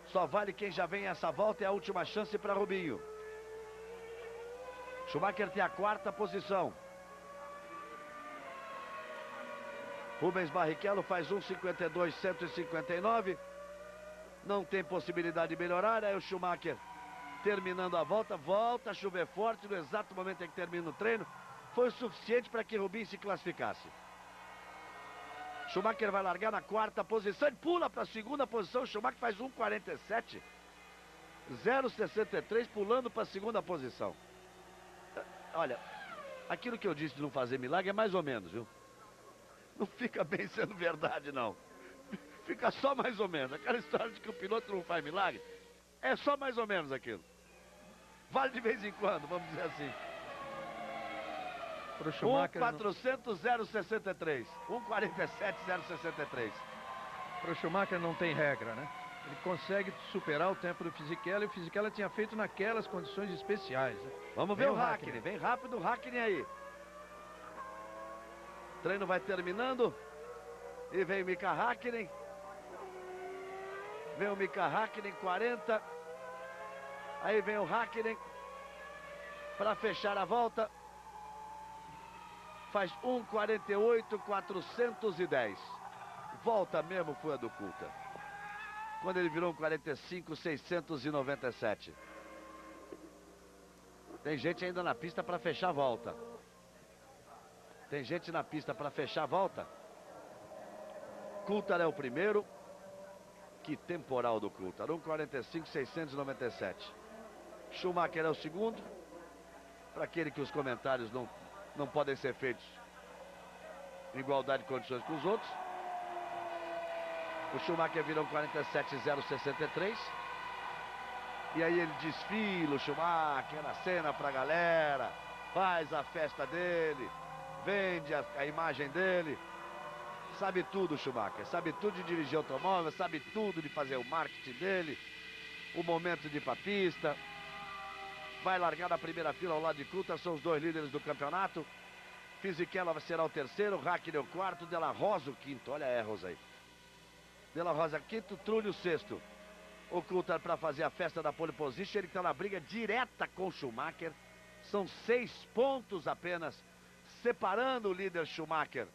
Só vale quem já vem essa volta, é a última chance para Rubinho. Schumacher tem a 4ª posição. Rubens Barrichello faz 1,52,159. Não tem possibilidade de melhorar. Aí o Schumacher terminando a volta. Volta a chover forte no exato momento em que termina o treino. Foi o suficiente para que Rubinho se classificasse. Schumacher vai largar na 4ª posição. Ele pula para a 2ª posição. Schumacher faz 1,47. 0,63 pulando para a 2ª posição. Olha, aquilo que eu disse de não fazer milagre é mais ou menos, viu? Não fica bem sendo verdade, não. Fica só mais ou menos. Aquela história de que o piloto não faz milagre, é só mais ou menos aquilo. Vale de vez em quando, vamos dizer assim. 1,400,063. 1,47,063. Para o Schumacher não tem regra, né? Ele consegue superar o tempo do Fisichella, e o Fisichella tinha feito naquelas condições especiais, né? Vamos ver o Hakkinen. Vem rápido o Hakkinen aí. O treino vai terminando. E vem o Mika Hakkinen. Vem o Mika Hakkinen, 40. Aí vem o Hakkinen para fechar a volta. Faz 1:48.410. Volta mesmo foi a do Coulter. Quando ele virou 45.697. Tem gente ainda na pista para fechar a volta. Tem gente na pista para fechar a volta. Coulter é o primeiro. Que temporal do Coulter. 1:45.697. Schumacher é o segundo. Para aquele que os comentários não podem ser feitos em igualdade de condições com os outros. O Schumacher virou 47.063. E aí ele desfila o Schumacher na cena pra galera. Faz a festa dele. Vende a imagem dele. Sabe tudo o Schumacher. Sabe tudo de dirigir automóvel. Sabe tudo de fazer o marketing dele. O momento de ir pra pista. Vai largar na primeira fila ao lado de Coulter. São os dois líderes do campeonato. Fisichella será o terceiro. Hakkinen o quarto. De La Rosa o quinto. Olha a erros aí. De La Rosa quinto, Trulli o sexto. O Coulter para fazer a festa da pole position. Ele está na briga direta com o Schumacher. São 6 pontos apenas, separando o líder Schumacher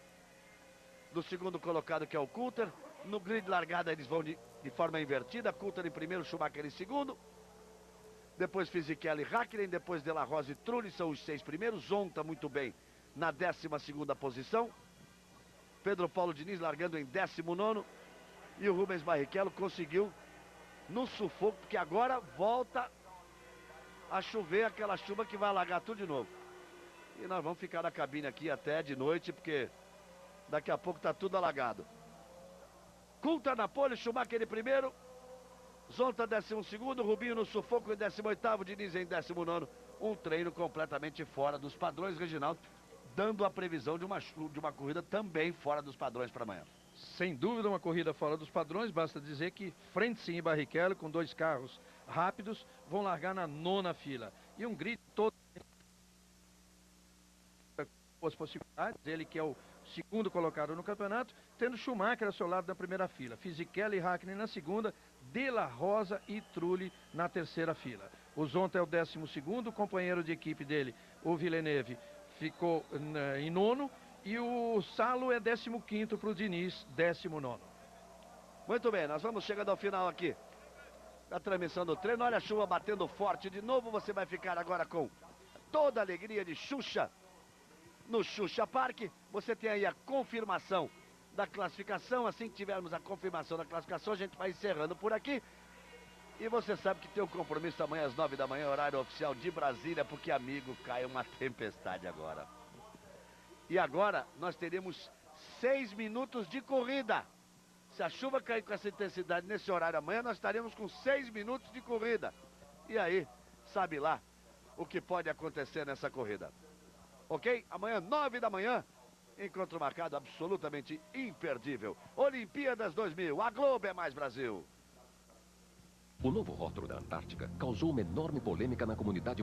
do segundo colocado, que é o Coulter. No grid largada eles vão de forma invertida. Coulter em primeiro, Schumacher em segundo. Depois Fisichella e Hakkinen. Depois De La Rosa e Trulli são os 6 primeiros. Zonta muito bem na 12ª posição. Pedro Paulo Diniz largando em 19º. E o Rubens Barrichello conseguiu no sufoco, porque agora volta a chover, aquela chuva que vai alagar tudo de novo. E nós vamos ficar na cabine aqui até de noite, porque daqui a pouco tá tudo alagado. Coulter na pole, Schumacher em primeiro. Zonta 12º, Rubinho no sufoco em 18º, Diniz em 19º. Um treino completamente fora dos padrões, Reginaldo, dando a previsão de uma corrida também fora dos padrões para amanhã. Sem dúvida, uma corrida fora dos padrões. Basta dizer que Frentzen e Barrichello, com 2 carros rápidos, vão largar na 9ª fila. E um grid todo com as possibilidades. Ele que é o segundo colocado no campeonato, tendo Schumacher ao seu lado na primeira fila. Fisichella e Hakkinen na segunda. De La Rosa e Trulli na terceira fila. O Zonta é o 12º, o companheiro de equipe dele, o Villeneuve, ficou em 9º. E o Salo é 15º para o Diniz, 19º. Muito bem, nós vamos chegando ao final aqui da transmissão do treino. Olha a chuva batendo forte de novo. Você vai ficar agora com toda a alegria de Xuxa no Xuxa Park. Você tem aí a confirmação da classificação. Assim que tivermos a confirmação da classificação, a gente vai encerrando por aqui. E você sabe que tem um compromisso amanhã às 9 da manhã, horário oficial de Brasília, porque, amigo, cai uma tempestade agora. E agora nós teremos 6 minutos de corrida. Se a chuva cair com essa intensidade nesse horário amanhã, nós estaremos com 6 minutos de corrida. E aí, sabe lá o que pode acontecer nessa corrida. Ok? Amanhã, 9 da manhã, encontro marcado absolutamente imperdível. Olimpíadas 2000, a Globo é mais Brasil. O novo rótulo da Antártica causou uma enorme polêmica na comunidade